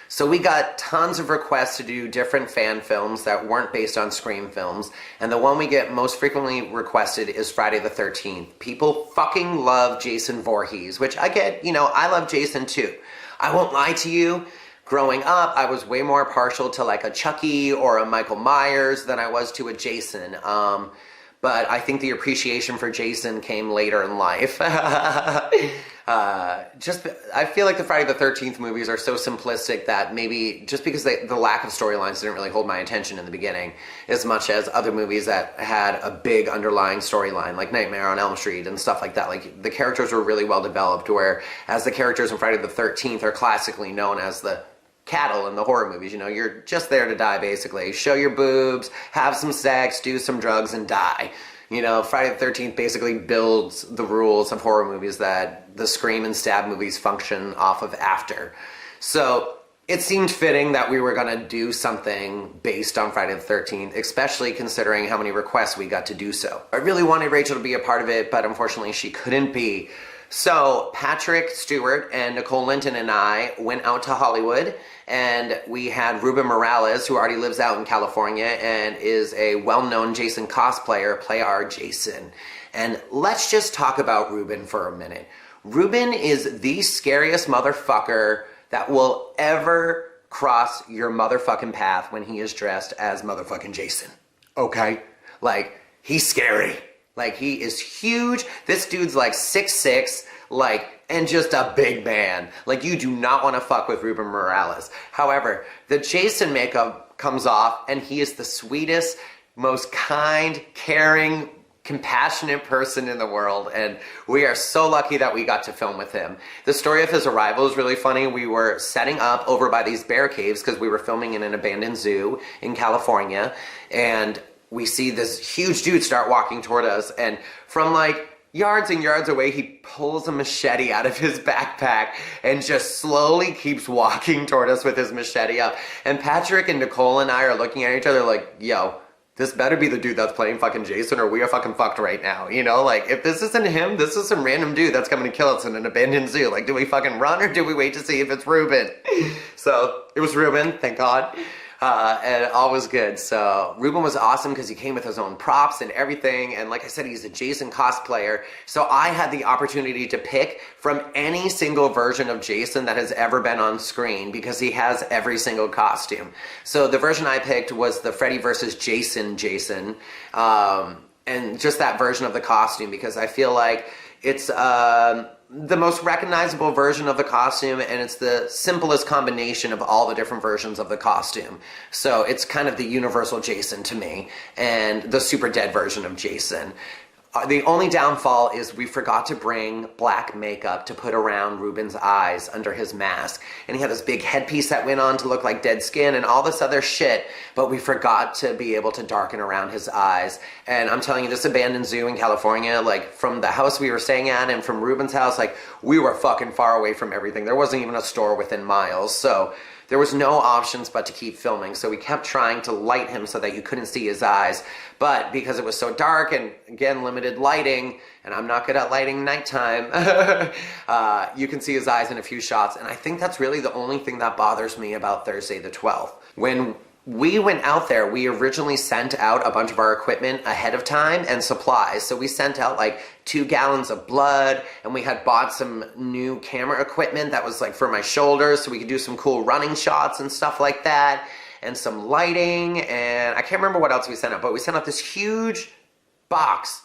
So we got tons of requests to do different fan films that weren't based on Scream films, and the one we get most frequently requested is Friday the 13th. People fucking love Jason Voorhees, which I get, you know, I love Jason too. I won't lie to you. Growing up, I was way more partial to like a Chucky or a Michael Myers than I was to a Jason. But I think the appreciation for Jason came later in life. I feel like the Friday the 13th movies are so simplistic that maybe just because the lack of storylines didn't really hold my attention in the beginning as much as other movies that had a big underlying storyline, like Nightmare on Elm Street and stuff like that. Like, the characters were really well developed, whereas the characters in Friday the 13th are classically known as the cattle in the horror movies. You know, you're just there to die, basically. Show your boobs, have some sex, do some drugs, and die. You know, Friday the 13th basically builds the rules of horror movies that the Scream and Stab movies function off of after. So it seemed fitting that we were going to do something based on Friday the 13th, especially considering how many requests we got to do so. I really wanted Rachel to be a part of it, but unfortunately she couldn't be. So Patrick Stewart and Nicole Linton and I went out to Hollywood, and we had Ruben Morales, who already lives out in California and is a well-known Jason cosplayer, play our Jason. And let's just talk about Ruben for a minute. Ruben is the scariest motherfucker that will ever cross your motherfucking path when he is dressed as motherfucking Jason. Okay? Like, he's scary. Like, he is huge. This dude's like 6'6", like, and just a big man. Like, you do not want to fuck with Ruben Morales. However, the Jason makeup comes off, and he is the sweetest, most kind, caring, compassionate person in the world, and we are so lucky that we got to film with him. The story of his arrival is really funny. We were setting up over by these bear caves because we were filming in an abandoned zoo in California, and we see this huge dude start walking toward us, and from like yards and yards away, he pulls a machete out of his backpack and just slowly keeps walking toward us with his machete up. And Patrick and Nicole and I are looking at each other like, yo, this better be the dude that's playing fucking Jason, or we are fucking fucked right now, you know? Like, if this isn't him, this is some random dude that's coming to kill us in an abandoned zoo. Like, do we fucking run, or do we wait to see if it's Ruben? So, it was Ruben, thank God. And all was good. So Ruben was awesome because he came with his own props and everything. And like I said, he's a Jason cosplayer. So I had the opportunity to pick from any single version of Jason that has ever been on screen because he has every single costume. So the version I picked was the Freddy vs. Jason. And just that version of the costume because I feel like it's the most recognizable version of the costume, and it's the simplest combination of all the different versions of the costume. So it's kind of the universal Jason to me, and the super dead version of Jason. The only downfall is we forgot to bring black makeup to put around Ruben's eyes under his mask. And he had this big headpiece that went on to look like dead skin and all this other shit, but we forgot to be able to darken around his eyes. And I'm telling you, this abandoned zoo in California, like from the house we were staying at and from Ruben's house, like we were fucking far away from everything. There wasn't even a store within miles. So there was no options but to keep filming, so we kept trying to light him so that you couldn't see his eyes. But because it was so dark and, again, limited lighting, and I'm not good at lighting nighttime, you can see his eyes in a few shots. And I think that's really the only thing that bothers me about Thursday the 12th. When we went out there, we originally sent out a bunch of our equipment ahead of time and supplies. So we sent out like 2 gallons of blood, and we had bought some new camera equipment that was like for my shoulders so we could do some cool running shots and stuff like that, and some lighting, and I can't remember what else we sent out, but we sent out this huge box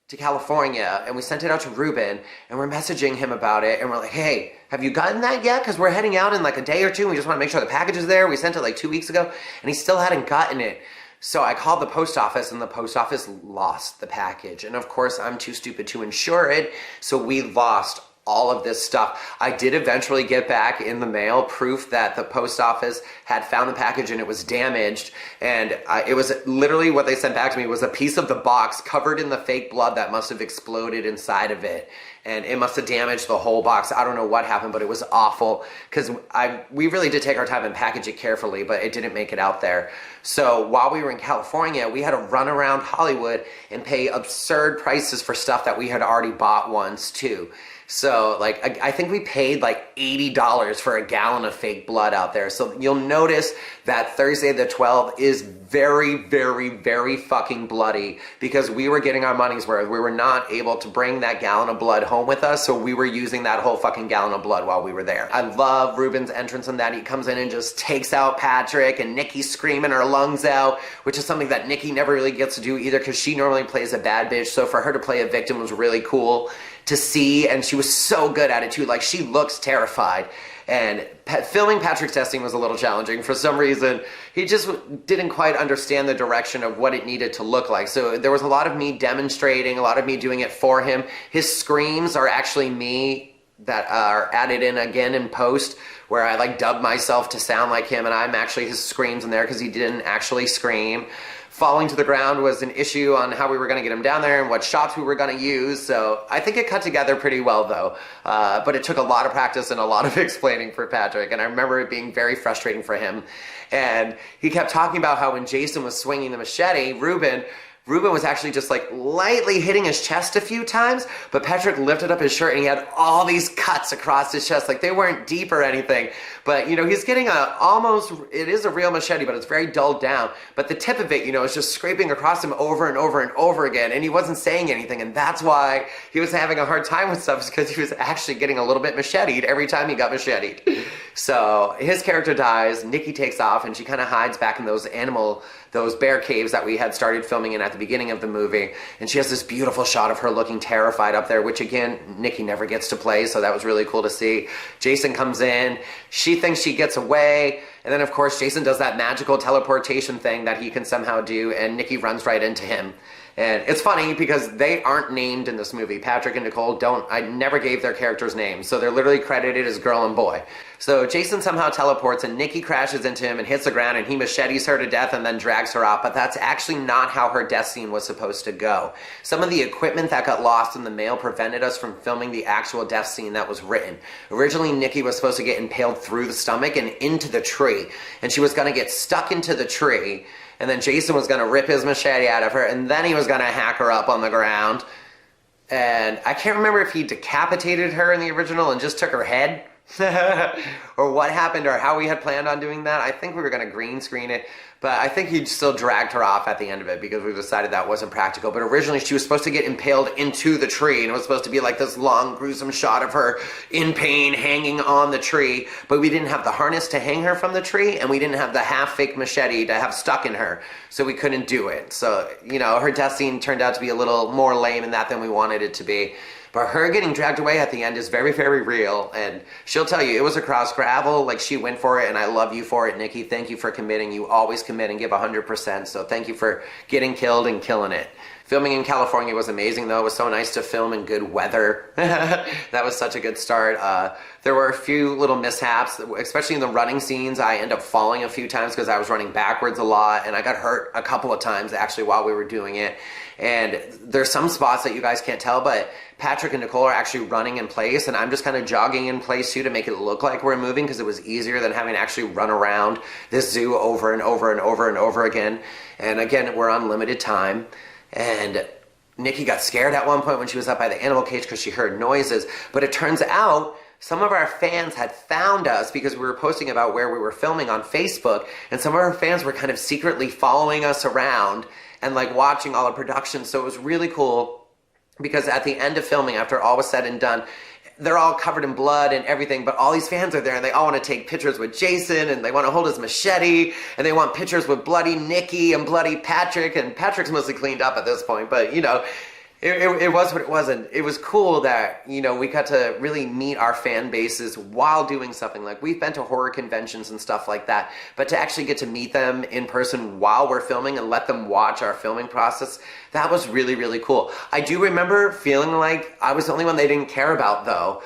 to California, and we sent it out to Ruben, and we're messaging him about it, and we're like, hey, have you gotten that yet? Because we're heading out in like a day or two, and we just want to make sure the package is there. We sent it like 2 weeks ago, and he still hadn't gotten it. So I called the post office, and the post office lost the package. And of course, I'm too stupid to insure it, so we lost all of this stuff. I did eventually get back in the mail proof that the post office had found the package and it was damaged, and it was literally what they sent back to me was a piece of the box covered in the fake blood that must have exploded inside of it, and it must have damaged the whole box. I don't know what happened, but it was awful because we really did take our time and package it carefully, but it didn't make it out there. So while we were in California, we had to run around Hollywood and pay absurd prices for stuff that we had already bought once too. So, like, I think we paid like $80 for a gallon of fake blood out there. So you'll notice that Thursday the 12th is very, very, very fucking bloody because we were getting our money's worth. We were not able to bring that gallon of blood home with us, so we were using that whole fucking gallon of blood while we were there. I love Ruben's entrance in that. He comes in and just takes out Patrick, and Nikki's screaming her lungs out, which is something that Nikki never really gets to do either because she normally plays a bad bitch. So for her to play a victim was really cool to see, and she was so good at it too. Like, she looks terrified. And filming Patrick's testing was a little challenging. For some reason, he just didn't quite understand the direction of what it needed to look like. So there was a lot of me demonstrating, a lot of me doing it for him. His screams are actually me that are added in again in post, where I like dub myself to sound like him, and I'm actually his screams in there because he didn't actually scream. Falling to the ground was an issue on how we were going to get him down there and what shots we were going to use, so I think it cut together pretty well though. But it took a lot of practice and a lot of explaining for Patrick, and I remember it being very frustrating for him. And he kept talking about how when Jason was swinging the machete, Ruben was actually just like lightly hitting his chest a few times, but Patrick lifted up his shirt and he had all these cuts across his chest. Like they weren't deep or anything, but you know, he's getting it is a real machete, but it's very dulled down. But the tip of it, you know, is just scraping across him over and over and over again. And he wasn't saying anything. And that's why he was having a hard time with stuff, because he was actually getting a little bit macheted every time he got macheted. So his character dies, Nikki takes off, and she kind of hides back in those bear caves that we had started filming in at the beginning of the movie. And she has this beautiful shot of her looking terrified up there, which again, Nikki never gets to play, so that was really cool to see. Jason comes in, she thinks she gets away, and then of course Jason does that magical teleportation thing that he can somehow do, and Nikki runs right into him. And it's funny because they aren't named in this movie. Patrick and Nicole I never gave their characters names, so they're literally credited as girl and boy. So Jason somehow teleports and Nikki crashes into him and hits the ground, and he machetes her to death and then drags her off, but that's actually not how her death scene was supposed to go. Some of the equipment that got lost in the mail prevented us from filming the actual death scene that was written. Originally, Nikki was supposed to get impaled through the stomach and into the tree, and she was going to get stuck into the tree, and then Jason was going to rip his machete out of her, and then he was going to hack her up on the ground. And I can't remember if he decapitated her in the original and just took her head, or what happened, or how we had planned on doing that. I think we were going to green screen it, but I think he still dragged her off at the end of it because we decided that wasn't practical. But originally she was supposed to get impaled into the tree, and it was supposed to be like this long, gruesome shot of her in pain hanging on the tree, but we didn't have the harness to hang her from the tree, and we didn't have the half-fake machete to have stuck in her, so we couldn't do it. So, you know, her death scene turned out to be a little more lame in that than we wanted it to be. But her getting dragged away at the end is very, very real, and she'll tell you it was across gravel, like she went for it, and I love you for it, Nikki. Thank you for committing. You always commit and give 100%, so thank you for getting killed and killing it. Filming in California was amazing, though. It was so nice to film in good weather. That was such a good start. There were a few little mishaps, especially in the running scenes. I ended up falling a few times because I was running backwards a lot, and I got hurt a couple of times, actually, while we were doing it. And there's some spots that you guys can't tell, but Patrick and Nicole are actually running in place, and I'm just kind of jogging in place, too, to make it look like we're moving, because it was easier than having to actually run around this zoo over and over and over and over again. And again, we're on limited time. And Nikki got scared at one point when she was up by the animal cage because she heard noises. But it turns out some of our fans had found us because we were posting about where we were filming on Facebook. And some of our fans were kind of secretly following us around and like watching all the production. So it was really cool because at the end of filming, after all was said and done, they're all covered in blood and everything, but all these fans are there and they all want to take pictures with Jason, and they want to hold his machete, and they want pictures with bloody Nikki and bloody Patrick, and Patrick's mostly cleaned up at this point, but you know, it was what it was, and it was cool that, you know, we got to really meet our fan bases while doing something. Like, we've been to horror conventions and stuff like that, but to actually get to meet them in person while we're filming and let them watch our filming process, that was really, really cool. I do remember feeling like I was the only one they didn't care about, though.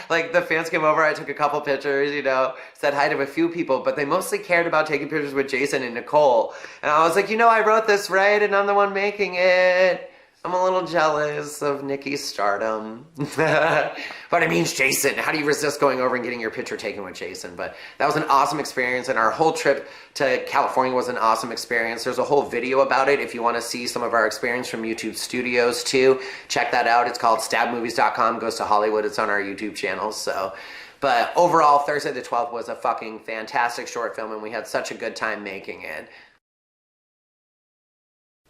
Like, the fans came over, I took a couple pictures, you know, said hi to a few people, but they mostly cared about taking pictures with Jason and Nicole. And I was like, you know, I wrote this, right? And I'm the one making it. I'm a little jealous of Nikki's stardom. But it means Jason. How do you resist going over and getting your picture taken with Jason? But that was an awesome experience, and our whole trip to California was an awesome experience. There's a whole video about it if you want to see some of our experience from YouTube Studios too. Check that out. It's called StabMovies.com. Goes to Hollywood. It's on our YouTube channel. So, but overall, Thursday the 12th was a fucking fantastic short film, and we had such a good time making it.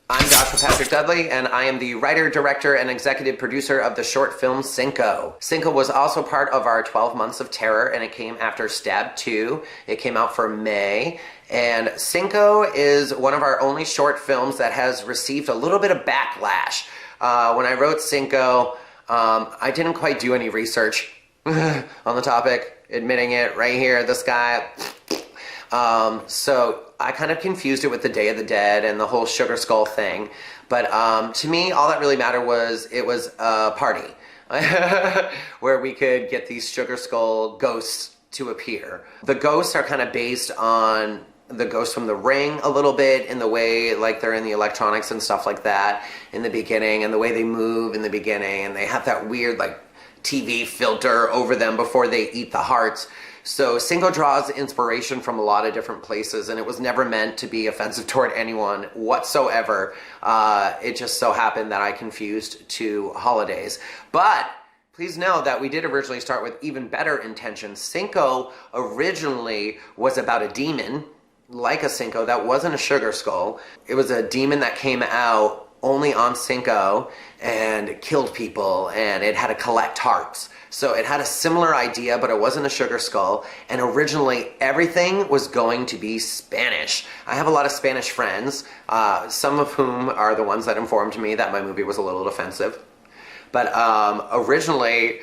I'm Joshua Patrick Dudley, and I am the writer, director, and executive producer of the short film Cinco. Cinco was also part of our 12 Months of Terror, and it came after Stab 2. It came out for May, and Cinco is one of our only short films that has received a little bit of backlash. When I wrote Cinco, I didn't quite do any research on the topic, admitting it right here, this guy. So I kind of confused it with the Day of the Dead and the whole Sugar Skull thing. But to me, all that really mattered was it was a party. where we could get these Sugar Skull ghosts to appear. The ghosts are kind of based on the ghosts from The Ring a little bit, in the way like they're in the electronics and stuff like that in the beginning, and the way they move in the beginning, and they have that weird like TV filter over them before they eat the hearts. So Cinco draws inspiration from a lot of different places, and it was never meant to be offensive toward anyone whatsoever. It just so happened that I confused two holidays. But please know that we did originally start with even better intentions. Cinco originally was about a demon, like a Cinco, that wasn't a Sugar Skull. It was a demon that came out only on Cinco and killed people, and it had to collect hearts. So it had a similar idea, but it wasn't a Sugar Skull, and originally everything was going to be Spanish. I have a lot of Spanish friends, some of whom are the ones that informed me that my movie was a little offensive. But originally,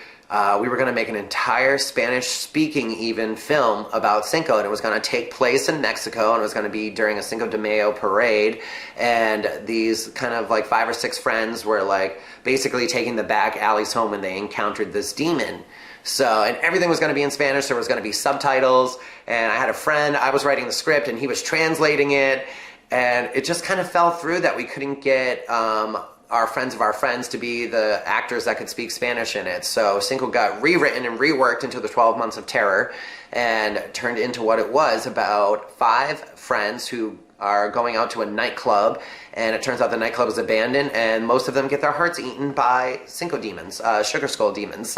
we were going to make an entire Spanish-speaking even film about Cinco, and it was going to take place in Mexico, and it was going to be during a Cinco de Mayo parade, and these kind of like 5 or 6 friends were like basically taking the back alleys home when they encountered this demon. So, and everything was going to be in Spanish, there was going to be subtitles, and I had a friend, I was writing the script, and he was translating it, and it just kind of fell through that we couldn't get our friends of our friends to be the actors that could speak Spanish in it. So Cinco got rewritten and reworked into the 12 Months of Terror, and turned into what it was, about 5 friends who are going out to a nightclub, and it turns out the nightclub is abandoned, and most of them get their hearts eaten by Cinco demons, Sugar Skull demons,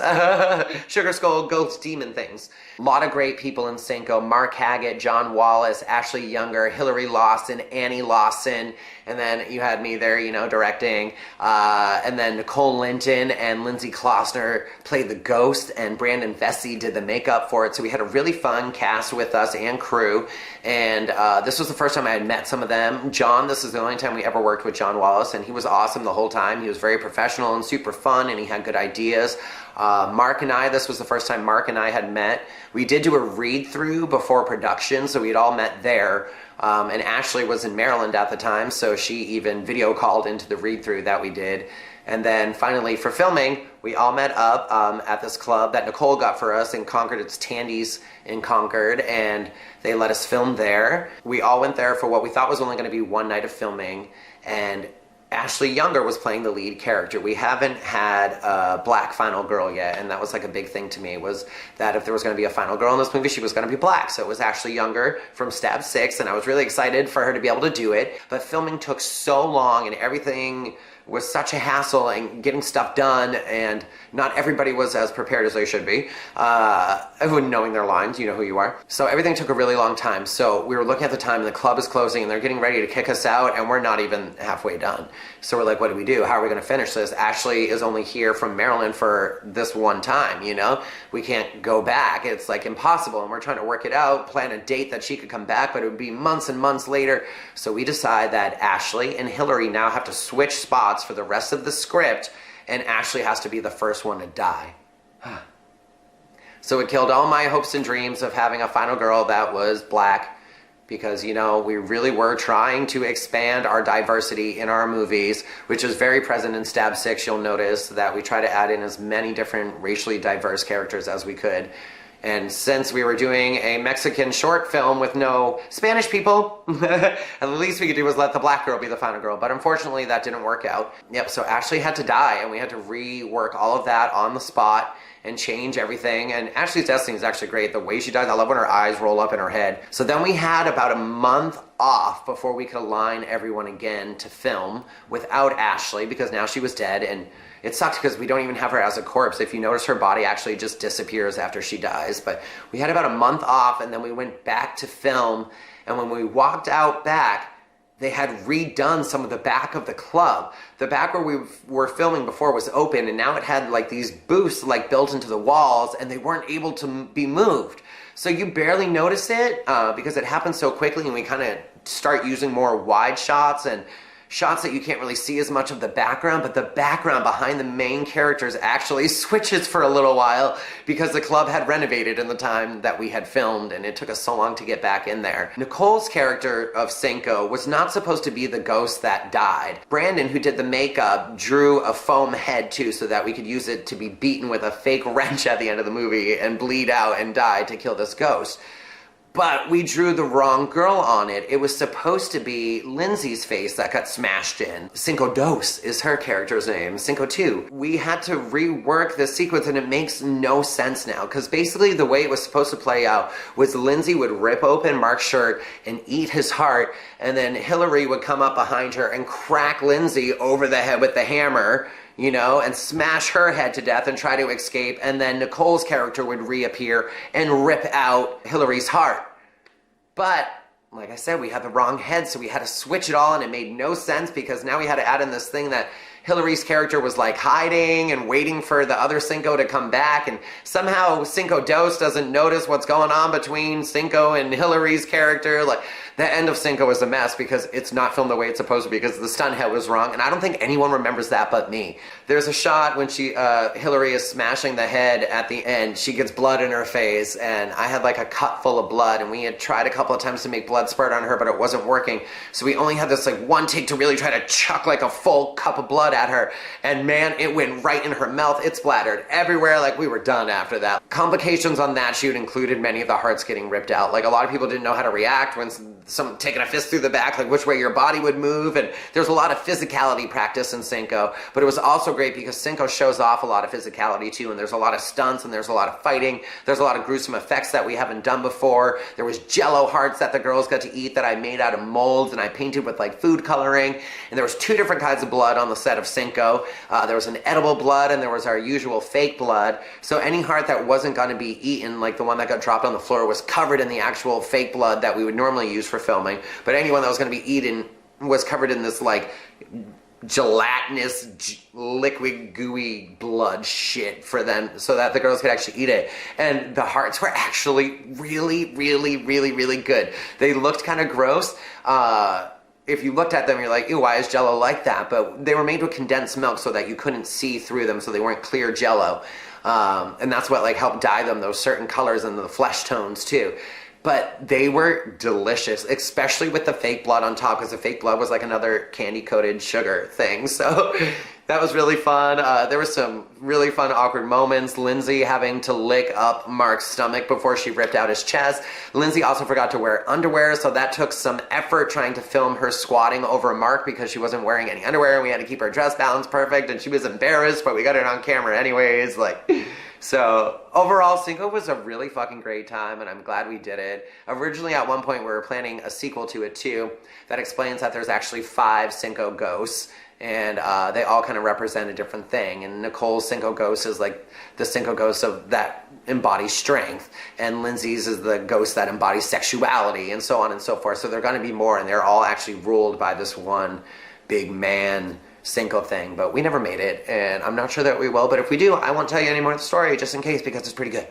Sugar Skull ghost demon things. A lot of great people in Cinco: Mark Haggett, John Wallace, Ashley Younger, Hilary Lawson, Annie Lawson, and then you had me there, you know, directing, and then Nicole Linton and Lindsay Klossner played the ghost, and Brandon Vesey did the makeup for it. So we had a really fun cast with us and crew, and this was the first time I had met some of them. John, this is the only time we ever worked with John Wallace, and he was awesome the whole time. He was very professional and super fun, and he had good ideas. Mark and I, this was the first time Mark and I had met. We did do a read-through before production, so we'd all met there. And Ashley was in Maryland at the time, so she even video called into the read-through that we did. And then finally for filming, we all met up at this club that Nicole got for us in Concord. It's Tandy's in Concord, and they let us film there. We all went there for what we thought was only going to be one night of filming, and Ashley Younger was playing the lead character. We haven't had a black final girl yet, and that was like a big thing to me, was that if there was going to be a final girl in this movie, she was going to be black. So it was Ashley Younger from Stab 6, and I was really excited for her to be able to do it. But filming took so long, and everything was such a hassle, and getting stuff done, and not everybody was as prepared as they should be. Everyone knowing their lines, you know who you are. So everything took a really long time. So we were looking at the time, and the club is closing, and they're getting ready to kick us out, and we're not even halfway done. So we're like, what do we do? How are we going to finish this? Ashley is only here from Maryland for this one time, you know? We can't go back. It's like impossible, and we're trying to work it out, plan a date that she could come back, but it would be months and months later. So we decide that Ashley and Hillary now have to switch spots for the rest of the script, and Ashley has to be the first one to die. So it killed all my hopes and dreams of having a final girl that was black, because, you know, we really were trying to expand our diversity in our movies, which is very present in Stab 6. You'll notice that we try to add in as many different racially diverse characters as we could. And since we were doing a Mexican short film with no Spanish people, the least we could do was let the black girl be the final girl. But unfortunately, that didn't work out. Yep, so Ashley had to die, and we had to rework all of that on the spot and change everything. And Ashley's destiny is actually great. The way she dies, I love when her eyes roll up in her head. So then we had about a month off before we could align everyone again to film without Ashley, because now she was dead, and it sucked because we don't even have her as a corpse. If you notice, her body actually just disappears after she dies. But we had about a month off, and then we went back to film, and when we walked out back, they had redone some of the back of the club. The back where we were filming before was open, and now it had like these booths like built into the walls, and they weren't able to be moved. So you barely notice it because it happened so quickly, and we kind of start using more wide shots and shots that you can't really see as much of the background, but the background behind the main characters actually switches for a little while because the club had renovated in the time that we had filmed, and it took us so long to get back in there. Nicole's character of Cinco was not supposed to be the ghost that died. Brandon, who did the makeup, drew a foam head too so that we could use it to be beaten with a fake wrench at the end of the movie and bleed out and die to kill this ghost. But we drew the wrong girl on it. It was supposed to be Lindsay's face that got smashed in. Cinco Dos is her character's name, Cinco 2. We had to rework this sequence, and it makes no sense now, because basically the way it was supposed to play out was Lindsay would rip open Mark's shirt and eat his heart, and then Hillary would come up behind her and crack Lindsay over the head with the hammer, you know, and smash her head to death and try to escape, and then Nicole's character would reappear and rip out Hillary's heart. But, like I said, we had the wrong head, so we had to switch it all, and it made no sense because now we had to add in this thing that Hillary's character was like hiding and waiting for the other Cinco to come back, and somehow Cinco Dos doesn't notice what's going on between Cinco and Hillary's character. Like, the end of Cinco is a mess because it's not filmed the way it's supposed to be because the stunt head was wrong, and I don't think anyone remembers that but me. There's a shot when Hillary is smashing the head at the end. She gets blood in her face, and I had like a cup full of blood, and we had tried a couple of times to make blood spurt on her, but it wasn't working. So we only had this like one take to really try to chuck like a full cup of blood at her, and man, it went right in her mouth. It splattered everywhere. Like, we were done after that. Complications on that shoot included many of the hearts getting ripped out. Like, a lot of people didn't know how to react when some taking a fist through the back, like which way your body would move, and there's a lot of physicality practice in Cinco, but it was also great because Cinco shows off a lot of physicality too, and there's a lot of stunts, and there's a lot of fighting, there's a lot of gruesome effects that we haven't done before. There was jello hearts that the girls got to eat that I made out of molds and I painted with like food coloring, and there was 2 different kinds of blood on the set of Cinco. There was an edible blood and there was our usual fake blood, so any heart that wasn't going to be eaten, like the one that got dropped on the floor, was covered in the actual fake blood that we would normally use for filming. But anyone that was going to be eaten was covered in this like gelatinous liquid gooey blood shit for them so that the girls could actually eat it. And the hearts were actually really good. They looked kind of gross. If you looked at them, you're like, ew, why is Jello like that? But they were made with condensed milk so that you couldn't see through them, so they weren't clear Jello. And that's what like helped dye them those certain colors and the flesh tones too. But they were delicious, especially with the fake blood on top, because the fake blood was like another candy-coated sugar thing. So that was really fun. There were some really fun, awkward moments. Lindsay having to lick up Mark's stomach before she ripped out his chest. Lindsay also forgot to wear underwear, so that took some effort trying to film her squatting over Mark because she wasn't wearing any underwear, and we had to keep our dress balance perfect, and she was embarrassed, but we got it on camera anyways. Like, so overall, Cinco was a really fucking great time, and I'm glad we did it. Originally, at one point, we were planning a sequel to it too that explains that there's actually 5 Cinco ghosts, and they all kind of represent a different thing. And Nicole's Cinco ghost is like the Cinco ghost of that embodies strength, and Lindsay's is the ghost that embodies sexuality, and so on and so forth. So they're going to be more, and they're all actually ruled by this one big man Cinco thing, but we never made it, and I'm not sure that we will, but if we do, I won't tell you any more of the story just in case because it's pretty good.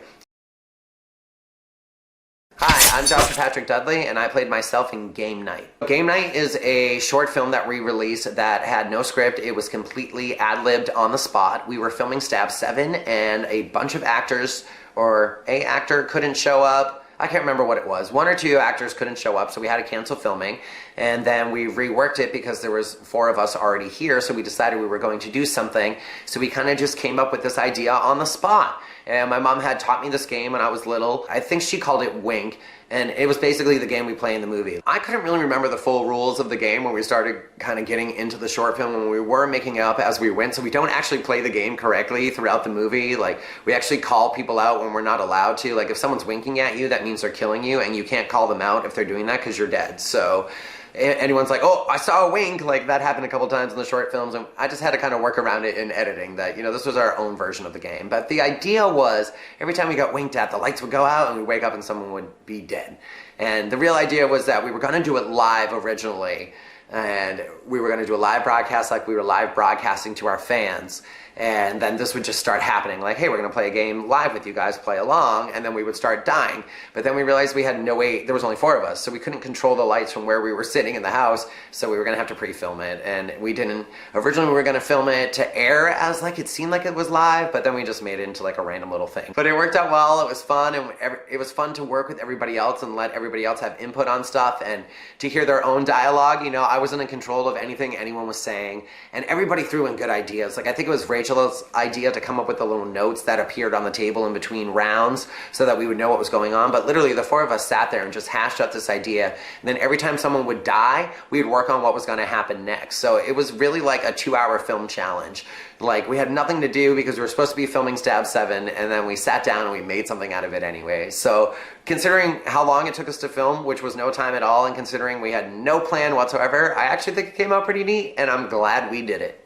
Hi, I'm Joshua Patrick Dudley, and I played myself in Game Night. Game Night is a short film that we released that had no script. It was completely ad-libbed on the spot. We were filming Stab 7, and a bunch of actors, or a actor, couldn't show up. I can't remember what it was. 1 or 2 actors couldn't show up, so we had to cancel filming. And then we reworked it because there was 4 of us already here, so we decided we were going to do something. So we kind of just came up with this idea on the spot. And my mom had taught me this game when I was little. I think she called it Wink, and it was basically the game we play in the movie. I couldn't really remember the full rules of the game when we started kind of getting into the short film, and we were making it up as we went, so we don't actually play the game correctly throughout the movie. Like, we actually call people out when we're not allowed to. Like, if someone's winking at you, that means they're killing you, and you can't call them out if they're doing that because you're dead. So anyone's like, oh, I saw a wink, like that happened a couple times in the short films, and I just had to kind of work around it in editing that, you know, this was our own version of the game. But the idea was every time we got winked at, the lights would go out and we'd wake up and someone would be dead. And the real idea was that we were going to do it live originally, and we were going to do a live broadcast like we were live broadcasting to our fans. And then this would just start happening, like, hey, we're going to play a game live with you guys, play along, and then we would start dying. But then we realized we had no way, there was only 4 of us, so we couldn't control the lights from where we were sitting in the house, so we were going to have to pre-film it. And we didn't, originally we were going to film it to air as like, it seemed like it was live, but then we just made it into like a random little thing. But it worked out well, it was fun, and it was fun to work with everybody else and let everybody else have input on stuff, and to hear their own dialogue. You know, I wasn't in control of anything anyone was saying, and everybody threw in good ideas. Like, I think it was Rachel's idea to come up with the little notes that appeared on the table in between rounds so that we would know what was going on. But literally the 4 of us sat there and just hashed out this idea, and then every time someone would die, we'd work on what was going to happen next. So it was really like a 2-hour film challenge. Like, we had nothing to do because we were supposed to be filming Stab 7, and then we sat down and we made something out of it anyway. So considering how long it took us to film, which was no time at all, and considering we had no plan whatsoever, I actually think it came out pretty neat, and I'm glad we did it.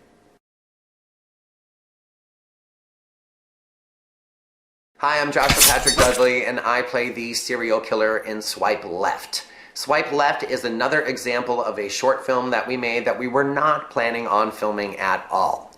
Hi, I'm Joshua Patrick Dudley, and I play the serial killer in Swipe Left. Swipe Left is another example of a short film that we made that we were not planning on filming at all.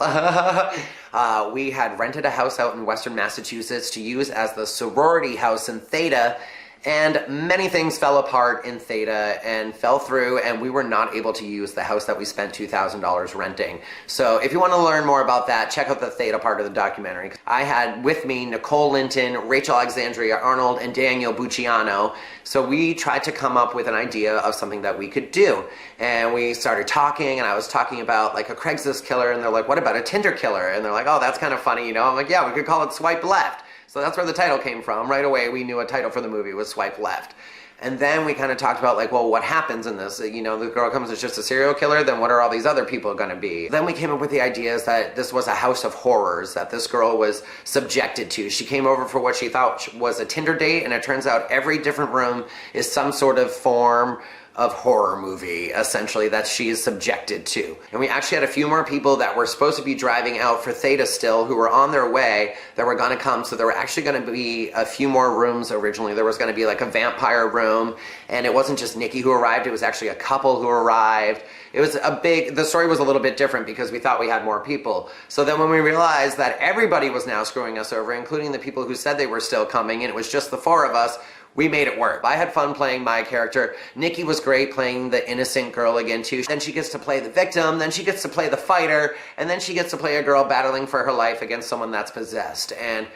We had rented a house out in Western Massachusetts to use as the sorority house in Theta, and many things fell apart in Theta and fell through, and we were not able to use the house that we spent $2,000 renting. So if you want to learn more about that, check out the Theta part of the documentary. I had with me Nicole Linton, Rachel Alexandria Arnold, and Daniel Bucciano. So we tried to come up with an idea of something that we could do. And we started talking, and I was talking about like a Craigslist killer, and they're like, what about a Tinder killer? And they're like, oh, that's kind of funny, you know? I'm like, yeah, we could call it Swipe Left. So that's where the title came from. Right away, we knew a title for the movie was Swipe Left. And then we kind of talked about like, well, what happens in this? You know, the girl comes as just a serial killer, then what are all these other people going to be? Then we came up with the ideas that this was a house of horrors that this girl was subjected to. She came over for what she thought was a Tinder date, and it turns out every different room is some sort of form of horror movie, essentially, that she is subjected to. And we actually had a few more people that were supposed to be driving out for Theta still, who were on their way, that were gonna come. So there were actually gonna be a few more rooms originally. There was gonna be like a vampire room, and it wasn't just Nikki who arrived, it was actually a couple who arrived. It was the story was a little bit different because we thought we had more people. So then when we realized that everybody was now screwing us over, including the people who said they were still coming, and it was just the 4 of us, we made it work. I had fun playing my character. Nikki was great playing the innocent girl again too. Then she gets to play the victim, then she gets to play the fighter, and then she gets to play a girl battling for her life against someone that's possessed. And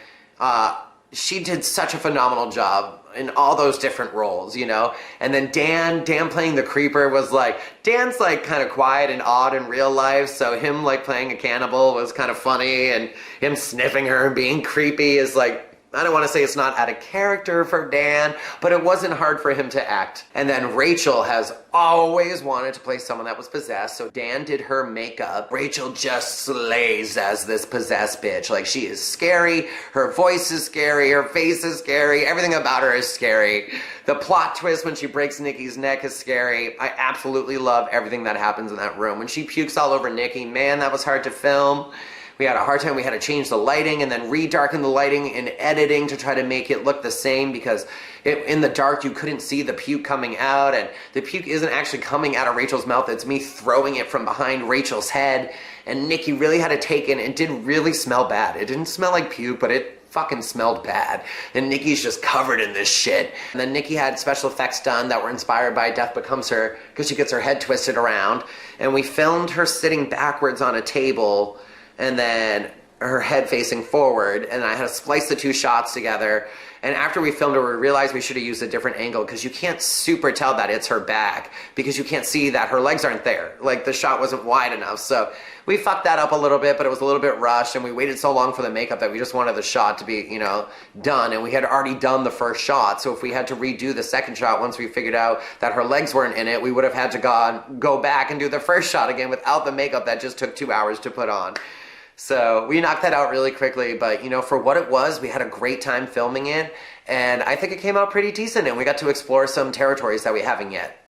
she did such a phenomenal job in all those different roles, you know? And then Dan playing the creeper was like, Dan's like kind of quiet and odd in real life, so him like playing a cannibal was kind of funny, and him sniffing her and being creepy is like, I don't want to say it's not out of character for Dan, but it wasn't hard for him to act. And then Rachel has always wanted to play someone that was possessed, so Dan did her makeup. Rachel just slays as this possessed bitch. Like, she is scary, her voice is scary, her face is scary, everything about her is scary. The plot twist when she breaks Nikki's neck is scary. I absolutely love everything that happens in that room. When she pukes all over Nikki, man, that was hard to film. We had a hard time. We had to change the lighting and then re-darken the lighting in editing to try to make it look the same, because in the dark you couldn't see the puke coming out, and the puke isn't actually coming out of Rachel's mouth. It's me throwing it from behind Rachel's head, and Nikki really had to take it. It did really smell bad. It didn't smell like puke, but it fucking smelled bad. And Nikki's just covered in this shit. And then Nikki had special effects done that were inspired by Death Becomes Her, because she gets her head twisted around. And we filmed her sitting backwards on a table, and then her head facing forward, and I had to splice the 2 shots together. And after we filmed her, we realized we should have used a different angle, because you can't super tell that it's her back, because you can't see that her legs aren't there. Like, the shot wasn't wide enough. So we fucked that up a little bit, but it was a little bit rushed, and we waited so long for the makeup that we just wanted the shot to be, you know, done. And we had already done the first shot, so if we had to redo the second shot once we figured out that her legs weren't in it, we would have had to go back and do the first shot again without the makeup that just took 2 hours to put on. So we knocked that out really quickly, but you know, for what it was, we had a great time filming it, and I think it came out pretty decent, and we got to explore some territories that we haven't yet.